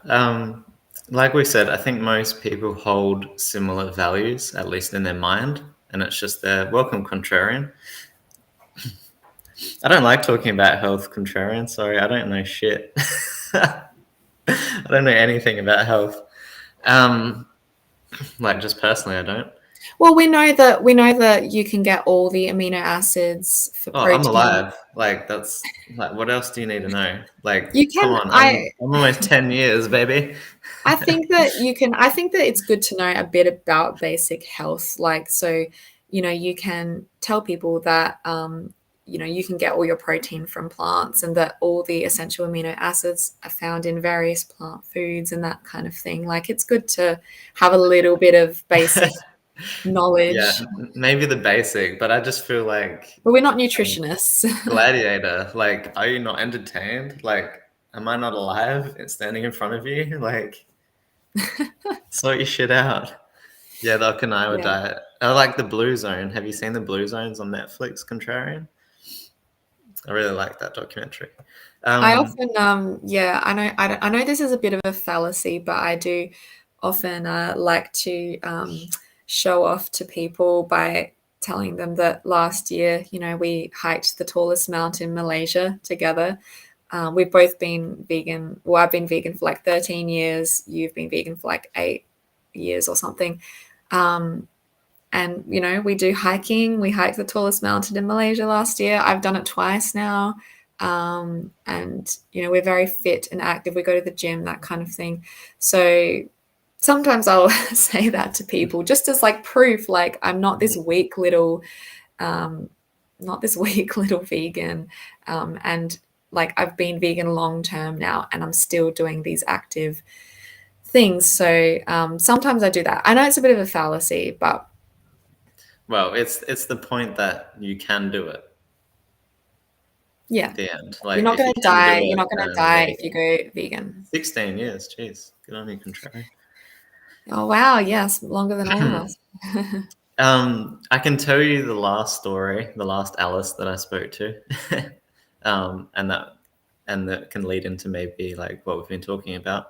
Like we said, I think most people hold similar values, at least in their mind, and it's just their welcome contrarian. I don't like talking about health, contrarian. Sorry, I don't know shit. I don't know anything about health. Like just personally, I don't. Well, we know that you can get all the amino acids for Oh, I'm protein. alive. Like that's like what else do you need to know? Like, You come can on, I'm almost 10 years, baby. I think that it's good to know a bit about basic health. Like, so, you can tell people that, you can get all your protein from plants, and that all the essential amino acids are found in various plant foods and that kind of thing. Like, it's good to have a little bit of basic Yeah, knowledge, maybe the basic, but I just feel like but we're not um, nutritionists. Gladiator, like, are you not entertained? Like, am I not alive and standing in front of you? Like, sort your shit out. Yeah, the Okinawa Yeah. diet. I like the Blue Zone. Have you seen the Blue Zones on Netflix, Contrarian? I really like that documentary. I Um, often, yeah, I know this is a bit of a fallacy, but I do often like to show off to people by telling them that last year, we hiked the tallest mountain in Malaysia together. We've both been vegan. Well, I've been vegan for like 13 years. You've been vegan for like 8 years or something. Um, and, we do hiking. We hiked the tallest mountain in Malaysia last year. I've done it twice now. And, we're very fit and active. We go to the gym, that kind of thing. So sometimes I'll say that to people just as like proof, like I'm not this weak little, um, not this weak little vegan. And like I've been vegan long term now, and I'm still doing these active things. So sometimes I do that. I know it's a bit of a fallacy, but well, it's the point that you can do it. Yeah. at the end. You're Like not if going you to can do die. You're it, not going to then die there you if you go. go vegan. 16 years, jeez, good on you, contrary. Oh, wow. Yes. Longer than all of us. I can tell you the last story, the last Alice that I spoke to, and that can lead into maybe like what we've been talking about.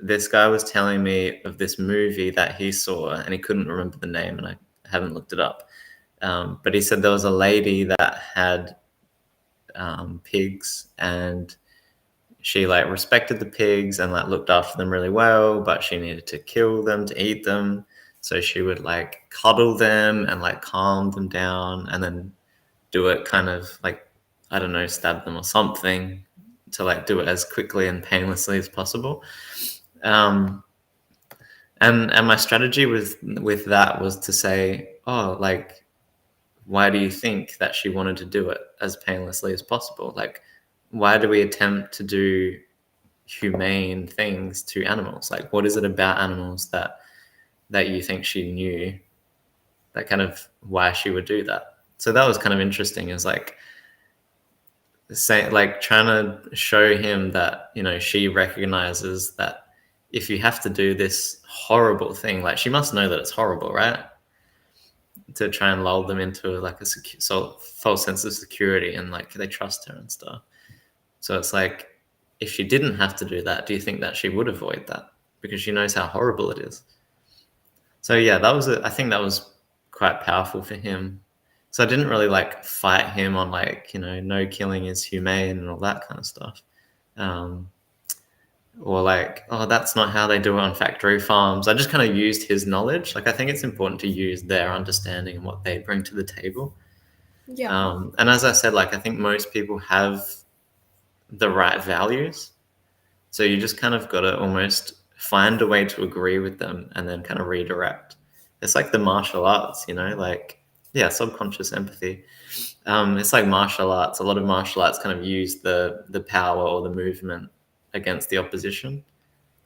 This guy was telling me of this movie that he saw, and he couldn't remember the name, and I haven't looked it up. But he said there was a lady that had pigs, and she like respected the pigs and like looked after them really well, but she needed to kill them to eat them. So she would like cuddle them and like calm them down, and then do it kind of like, I don't know, stab them or something, to like do it as quickly and painlessly as possible. Um, and my strategy with that was to say, oh, like, why do you think that she wanted to do it as painlessly as possible? Like, why do we attempt to do humane things to animals? Like, what is it about animals that you think she knew, that kind of why she would do that? So that was kind of interesting, is like say, like, trying to show him that, you know, she recognizes that if you have to do this horrible thing, like, she must know that it's horrible, right? To try and lull them into like a false sense of security, and like they trust her and stuff. So it's like, if she didn't have to do that, do you think that she would avoid that because she knows how horrible it is? So yeah, I think that was quite powerful for him. So I didn't really like fight him on like, you know, no killing is humane and all that kind of stuff. Um, or like, oh, that's not how they do it on factory farms. I just kind of used his knowledge. Like, I think it's important to use their understanding and what they bring to the table. Yeah. And as I said, like, I think most people have the right values. So you just kind of got to almost find a way to agree with them and then kind of redirect. It's like the martial arts, you know, like, yeah, subconscious empathy. It's like martial arts. A lot of martial arts kind of use the power or the movement against the opposition.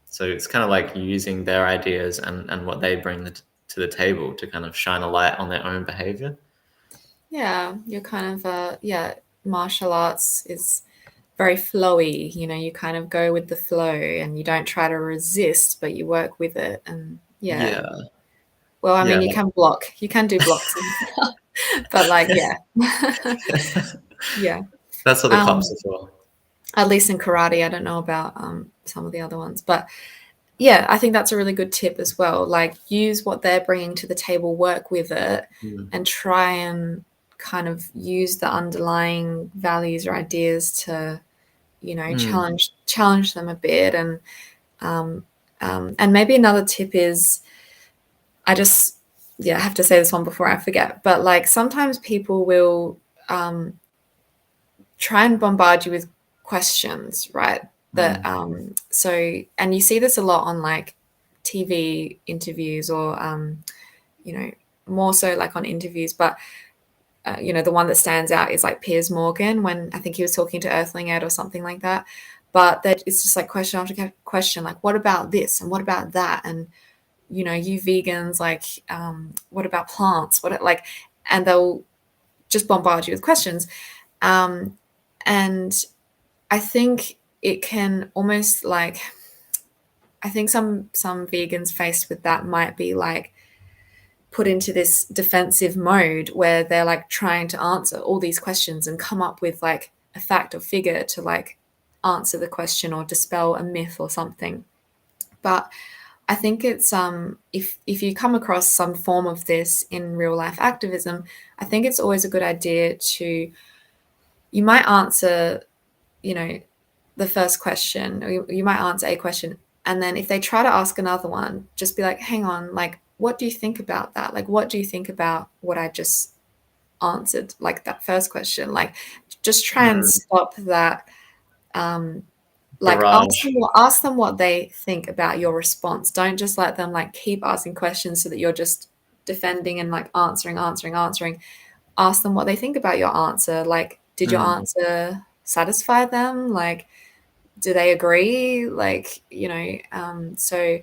So it's kind of like using their ideas and what they bring to the table to kind of shine a light on their own behavior. Yeah. You're kind of, yeah, martial arts is very flowy. You know, you kind of go with the flow and you don't try to resist, but you work with it. And yeah. Yeah. Well, I Yeah. mean, you can block. You can do blocks and stuff. But like, yeah. Yeah. That's what the cops Um, are for. at least in karate, I don't know about some of the other ones, but yeah, I think that's a really good tip as well. Like, use what they're bringing to the table, work with it, and try and kind of use the underlying values or ideas to, you know, challenge them a bit. And maybe another tip is, I just, yeah, I have to say this one before I forget, but like sometimes people will um, try and bombard you with questions, right? That so, and you see this a lot on like TV interviews or you know, more so like on interviews, but you know, the one that stands out is like Piers Morgan, when I think he was talking to Earthling Ed or something like that. But that it's just like question after question, like, what about this and what about that? And, you know, you vegans, like, what about plants? What, like, and they'll just bombard you with questions. Um, and I think it can almost like, I think some vegans faced with that might be like put into this defensive mode where they're like trying to answer all these questions and come up with like a fact or figure to like answer the question or dispel a myth or something. But I think it's if you come across some form of this in real life activism, I think it's always a good idea to, you might answer, you know, the first question, or you might answer a question, and then if they try to ask another one, just be like, hang on, like, what do you think about that? Like, what do you think about what I just answered, like that first question? Like, just try and stop that. Like, Barrage. ask them what they think about your response. Don't just let them like keep asking questions so that you're just defending and like answering. Ask them what they think about your answer. Like, did your answer satisfy them? Like, do they agree? Like, you know, so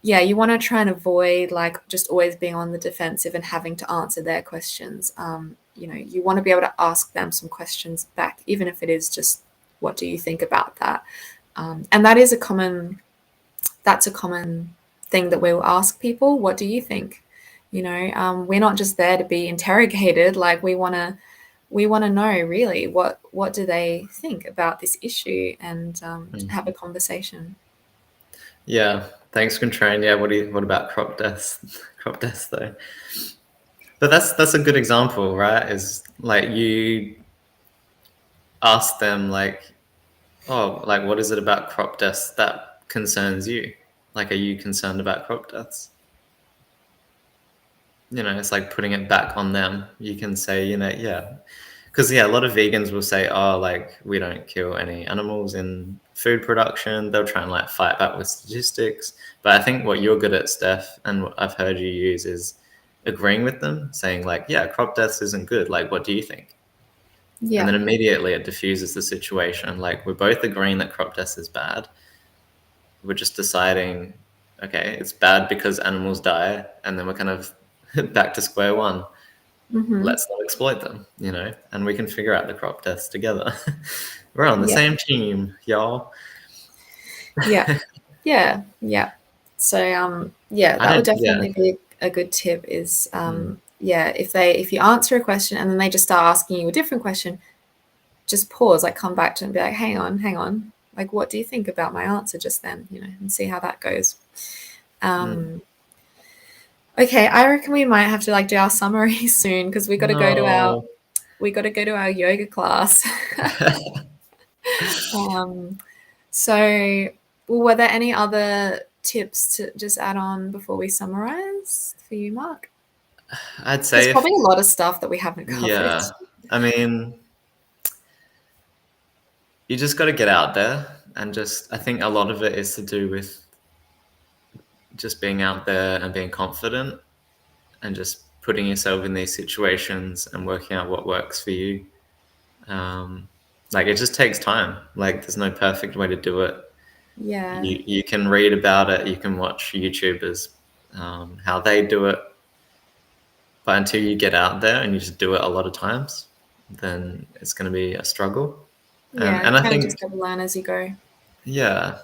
yeah, you want to try and avoid like just always being on the defensive and having to answer their questions. you want to be able to ask them some questions back, even if it is just, what do you think about that? And that's a common thing that we'll ask people. What do you think? We're not just there to be interrogated. Like, we want to know really what do they think about this issue, and have a conversation. Yeah, thanks, Contrain. Yeah, what about crop deaths? Crop deaths, though. But that's a good example, right? Is like you ask them like, oh, like what is it about crop deaths that concerns you? Like, are you concerned about crop deaths? It's like putting it back on them. You can say, yeah. Because, yeah, a lot of vegans will say, oh, like, we don't kill any animals in food production. They'll try and, like, fight back with statistics. But I think what you're good at, Steph, and what I've heard you use is agreeing with them, saying, like, yeah, crop deaths isn't good. Like, what do you think? Yeah. And then immediately it diffuses the situation. Like, we're both agreeing that crop deaths is bad. We're just deciding, okay, it's bad because animals die. And then we're kind of back to square one. Mm-hmm. Let's not exploit them, and we can figure out the crop deaths together. We're on the Yeah. same team, y'all. Yeah. Yeah. So that would definitely be a good tip, is if you answer a question and then they just start asking you a different question, just pause, like come back to it and be like, hang on, like, what do you think about my answer just then? And see how that goes. Okay, I reckon we might have to like do our summary soon, because we got to go to our yoga class. So, were there any other tips to just add on before we summarize for you, Mark? I'd say there's probably a lot of stuff that we haven't covered. Yeah, I mean, you just got to get out there, and I think a lot of it is to do with just being out there and being confident, and just putting yourself in these situations and working out what works for you. Like, it just takes time. Like, there's no perfect way to do it. Yeah. You can read about it. You can watch YouTubers, how they do it. But until you get out there and you just do it a lot of times, then it's going to be a struggle. Yeah, and I think just got to learn as you go. Yeah.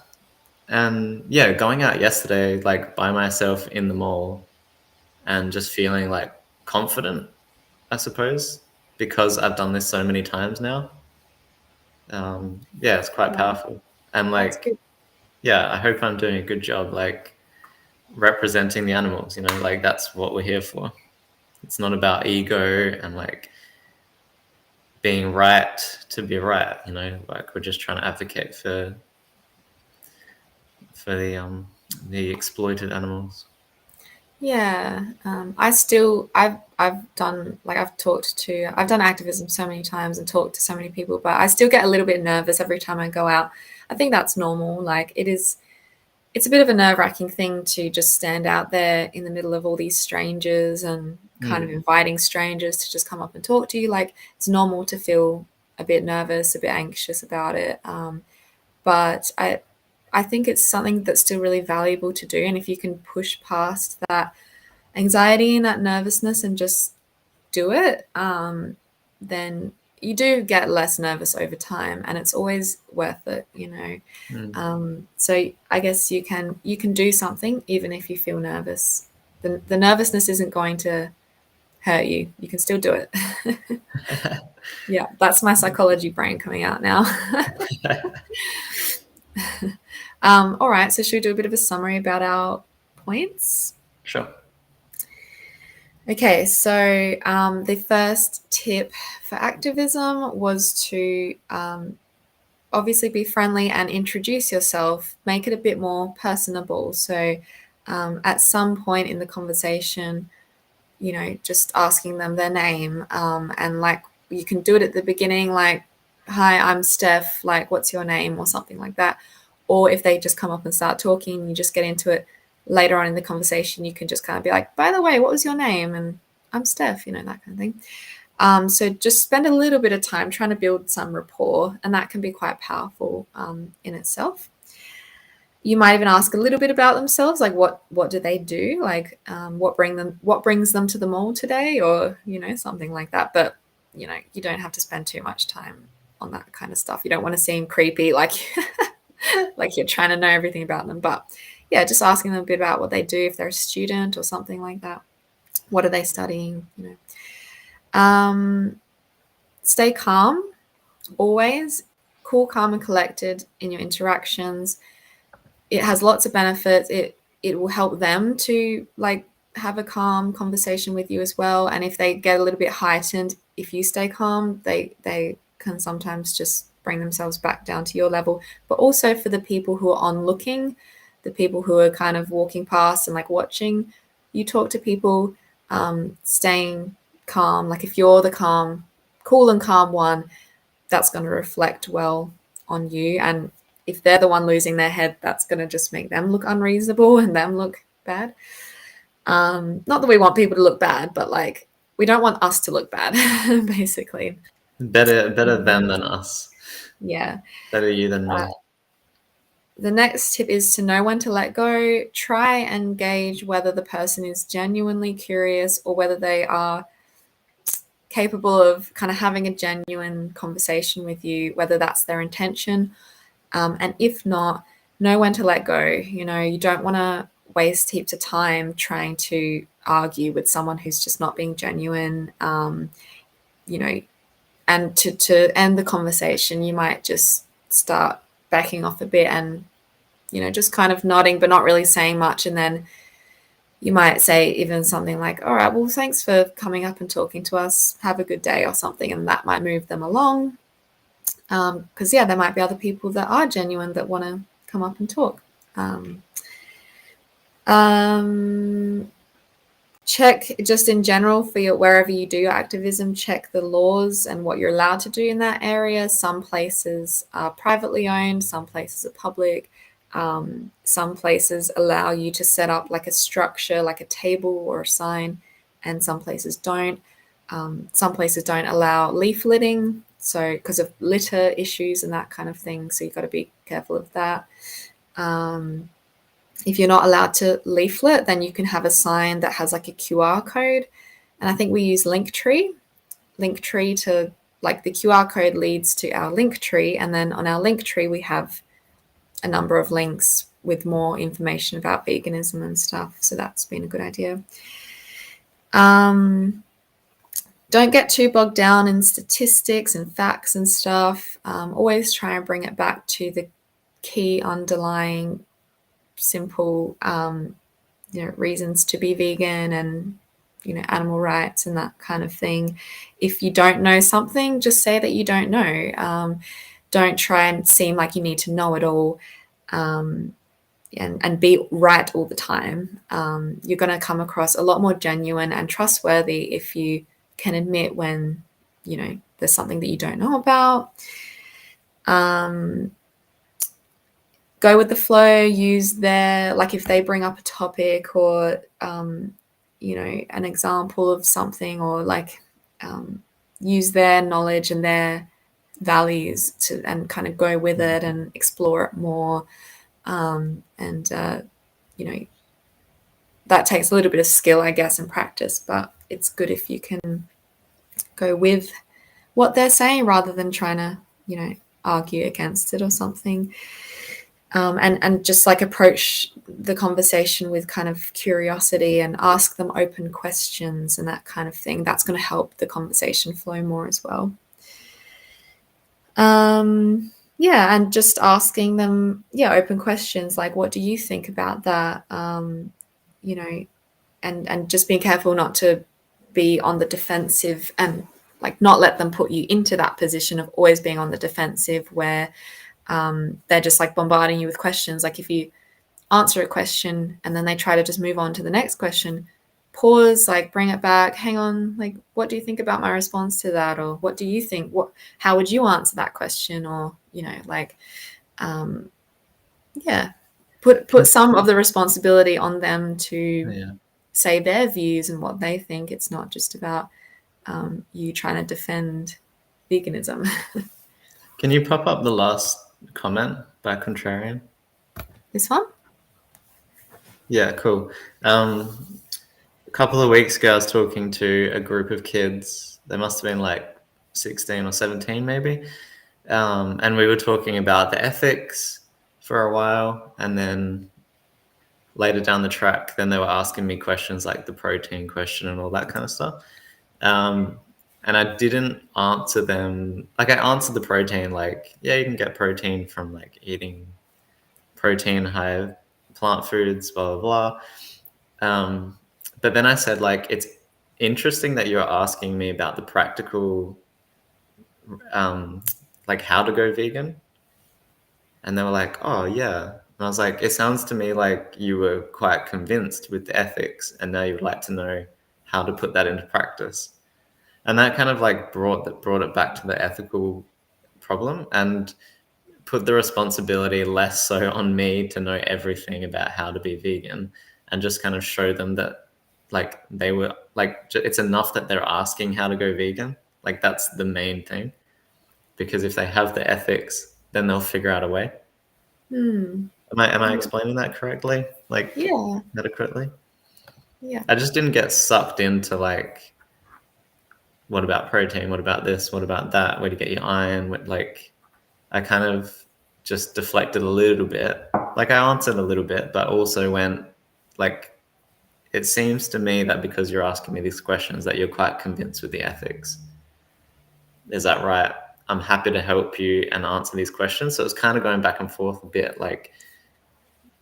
And yeah, going out yesterday, like by myself in the mall, and just feeling like confident, I suppose, because I've done this so many times now. Yeah, it's quite powerful. And That's good. yeah, I hope I'm doing a good job, like representing the animals, like that's what we're here for. It's not about ego and like being right to be right, like we're just trying to advocate for the exploited animals. Yeah, I've done activism so many times and talked to so many people, but I still get a little bit nervous every time I go out. I think that's normal. Like, it's a bit of a nerve-wracking thing to just stand out there in the middle of all these strangers and kind of inviting strangers to just come up and talk to you. Like, it's normal to feel a bit nervous, a bit anxious about it. But I think it's something that's still really valuable to do. And if you can push past that anxiety and that nervousness and just do it, then you do get less nervous over time, and it's always worth it, So I guess you can do something even if you feel nervous. The nervousness isn't going to hurt you. You can still do it. Yeah, that's my psychology brain coming out now. All right, so should we do a bit of a summary about our points? Sure. Okay, so the first tip for activism was to obviously be friendly and introduce yourself, make it a bit more personable. So at some point in the conversation, just asking them their name, and like you can do it at the beginning, like, hi, I'm Steph, like, what's your name, or something like that. Or if they just come up and start talking, you just get into it later on in the conversation, you can just kind of be like, by the way, what was your name? And I'm Steph, that kind of thing. So just spend a little bit of time trying to build some rapport, and that can be quite powerful in itself. You might even ask a little bit about themselves, like what do they do, like what brings them to the mall today, or something like that. But you know, you don't have to spend too much time on that kind of stuff. You don't want to seem creepy, like like you're trying to know everything about them. But yeah, just asking them a bit about what they do if they're a student or something like that. What are they studying? You know, stay calm always. Cool, calm, and collected in your interactions. It has lots of benefits. It will help them to like have a calm conversation with you as well. And if they get a little bit heightened, if you stay calm, they can sometimes just bring themselves back down to your level. But also for the people who are onlooking, the people who are kind of walking past and like watching you talk to people, staying calm. Like if you're the cool and calm one, that's going to reflect well on you. And if they're the one losing their head, that's going to just make them look unreasonable and them look bad. Not that we want people to look bad, but like we don't want us to look bad, basically. Better them than us. Yeah. Better you than me. The next tip is to know when to let go. Try and gauge whether the person is genuinely curious or whether they are capable of kind of having a genuine conversation with you, whether that's their intention. And if not, know when to let go. You know, you don't want to waste heaps of time trying to argue with someone who's just not being genuine. You know, and to end the conversation, you might just start backing off a bit and, you know, just kind of nodding but not really saying much. And then you might say even something like, all right, well, thanks for coming up and talking to us. Have a good day or something. And that might move them along. Because, yeah, there might be other people that are genuine that want to come up and talk. Check just in general for your wherever you do your activism, check the laws and what you're allowed to do in that area. Some places are privately owned, some places are public. Some places allow you to set up like a structure, like a table or a sign, and some places don't. Some places don't allow leafleting, so because of litter issues and that kind of thing. So you've got to be careful of that. If you're not allowed to leaflet, then you can have a sign that has like a QR code. And I think we use Linktree to like the QR code leads to our Linktree. And then on our Linktree, we have a number of links with more information about veganism and stuff. So that's been a good idea. Don't get too bogged down in statistics and facts and stuff. Always try and bring it back to the key underlying simple reasons to be vegan and animal rights and that kind of thing. If you don't know something, just say that you don't know. Don't try and seem like you need to know it all and be right all the time. You're going to come across a lot more genuine and trustworthy if you can admit when there's something that you don't know about. Go with the flow, use their, like if they bring up a topic or, an example of something, or like use their knowledge and their values and kind of go with it and explore it more. That takes a little bit of skill, I guess, and practice, but it's good if you can go with what they're saying rather than trying to, argue against it or something. And just like approach the conversation with kind of curiosity and ask them open questions and that kind of thing. That's going to help the conversation flow more as well. And just asking them, open questions like, what do you think about that? And just being careful not to be on the defensive and like not let them put you into that position of always being on the defensive where they're just like bombarding you with questions. Like if you answer a question and then they try to just move on to the next question, pause, like bring it back, hang on, like what do you think about my response to that? Or what do you think, how would you answer that question? Or put some of the responsibility on them to say their views and what they think. It's not just about you trying to defend veganism. Can you pop up the last comment by Contrarian? This one? Yeah, cool. A couple of weeks ago, I was talking to a group of kids. They must have been like 16 or 17 maybe. And we were talking about the ethics for a while, and then later down the track, then they were asking me questions like the protein question and all that kind of stuff. And I didn't answer them. Like, I answered the protein, like, yeah, you can get protein from like eating protein high plant foods, blah blah blah. But then I said, like, it's interesting that you're asking me about the practical, like how to go vegan. And they were like, oh yeah. And I was like, it sounds to me like you were quite convinced with the ethics, and now you'd like to know how to put that into practice. And that kind of like brought it back to the ethical problem, and put the responsibility less so on me to know everything about how to be vegan, and just kind of show them that, like, they were like, it's enough that they're asking how to go vegan. Like, that's the main thing, because if they have the ethics, then they'll figure out a way. Hmm. Am I explaining that correctly? Like, Yeah. adequately? Yeah. I just didn't get sucked into like, what about protein? What about this? What about that? Where to get your iron? Like, I kind of just deflected a little bit. Like, I answered a little bit, but also went like, it seems to me that because you're asking me these questions, that you're quite convinced with the ethics. Is that right? I'm happy to help you and answer these questions. So it's kind of going back and forth a bit. Like,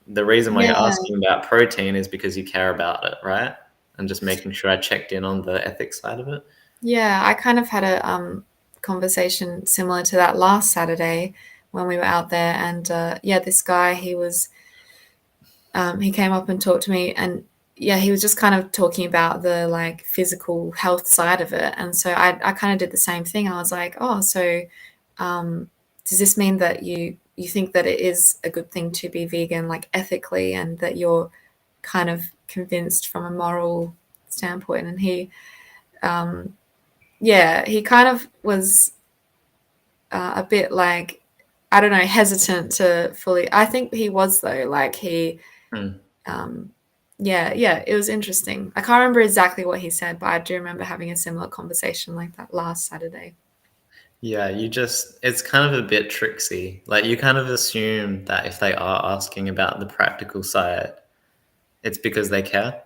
the reason why you're Yeah. asking about protein is because you care about it, right? And just making sure I checked in on the ethics side of it. Yeah, I kind of had a conversation similar to that last Saturday when we were out there, and yeah, this guy, he came up and talked to me, and yeah, he was just kind of talking about the like physical health side of it, and so I kind of did the same thing. I was like, oh, so does this mean that you think that it is a good thing to be vegan, like ethically, and that you're kind of convinced from a moral standpoint? And yeah, he kind of was a bit like, I don't know, hesitant to fully. I think he was though. Like um, yeah, it was interesting. I can't remember exactly what he said, but I do remember having a similar conversation like that last Saturday. Yeah, it's kind of a bit tricksy. Like, you kind of assume that if they are asking about the practical side, it's because they care.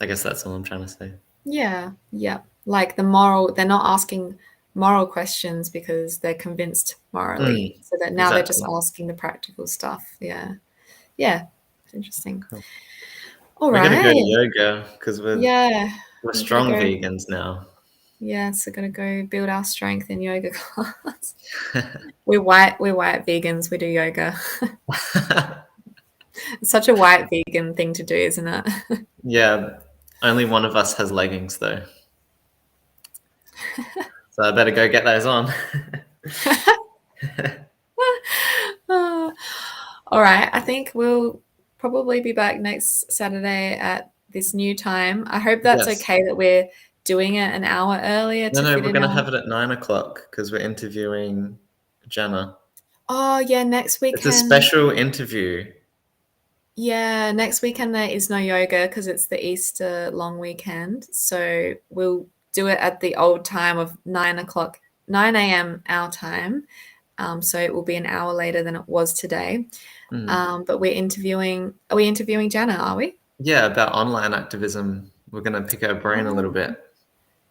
I guess that's all I'm trying to say. Yeah. Like they're not asking moral questions because they're convinced morally. So that now they're just Exactly. asking the practical stuff. Yeah, it's interesting. Cool. All We're gonna go to right. yoga because Yeah, we're we're gonna strong go. vegans now. Yeah, so gonna go build our strength in yoga class. We're white vegans. We do yoga. It's such a white vegan thing to do, isn't it? Yeah, only one of us has leggings though, so I better go get those on. All right, I think we'll probably be back next Saturday at this new time. I hope that's Yes. okay that we're doing it an hour earlier No, to no, fit we're in gonna our. have it at 9 o'clock because we're interviewing Jana. Oh yeah, next It's a weekend. special interview. Yeah, next weekend there is no yoga because it's the Easter long weekend. So we'll do it at the old time of 9 o'clock, 9 a.m. our time. So it will be an hour later than it was today. But we're interviewing. Are we interviewing Jana? Are we? Yeah, about online activism. We're gonna pick her brain a little Oh, bit.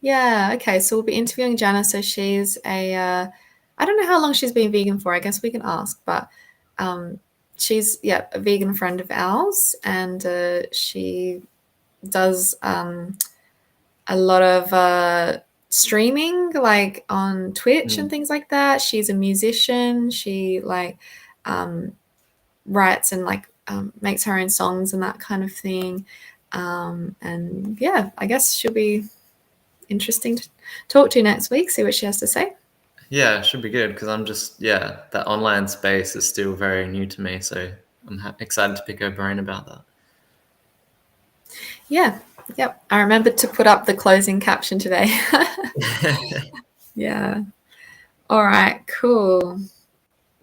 yeah. Okay. So we'll be interviewing Jana. So she's I don't know how long she's been vegan for. I guess we can ask, but um, she's a vegan friend of ours, and she does a lot of streaming, like on Twitch and things like that. She's a musician. She like um, writes and like makes her own songs and that kind of thing. And yeah, I guess she'll be interesting to talk to next week. See what she has to say. Yeah, it should be good because I'm just, that online space is still very new to me. So I'm excited to pick her brain about that. Yeah. Yep. I remembered to put up the closing caption today. Yeah. All right. Cool.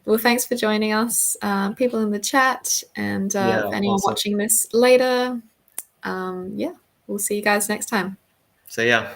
Well, thanks for joining us, people in the chat, and Yeah, for anyone awesome. watching this later. Yeah, we'll see you guys next time. So yeah.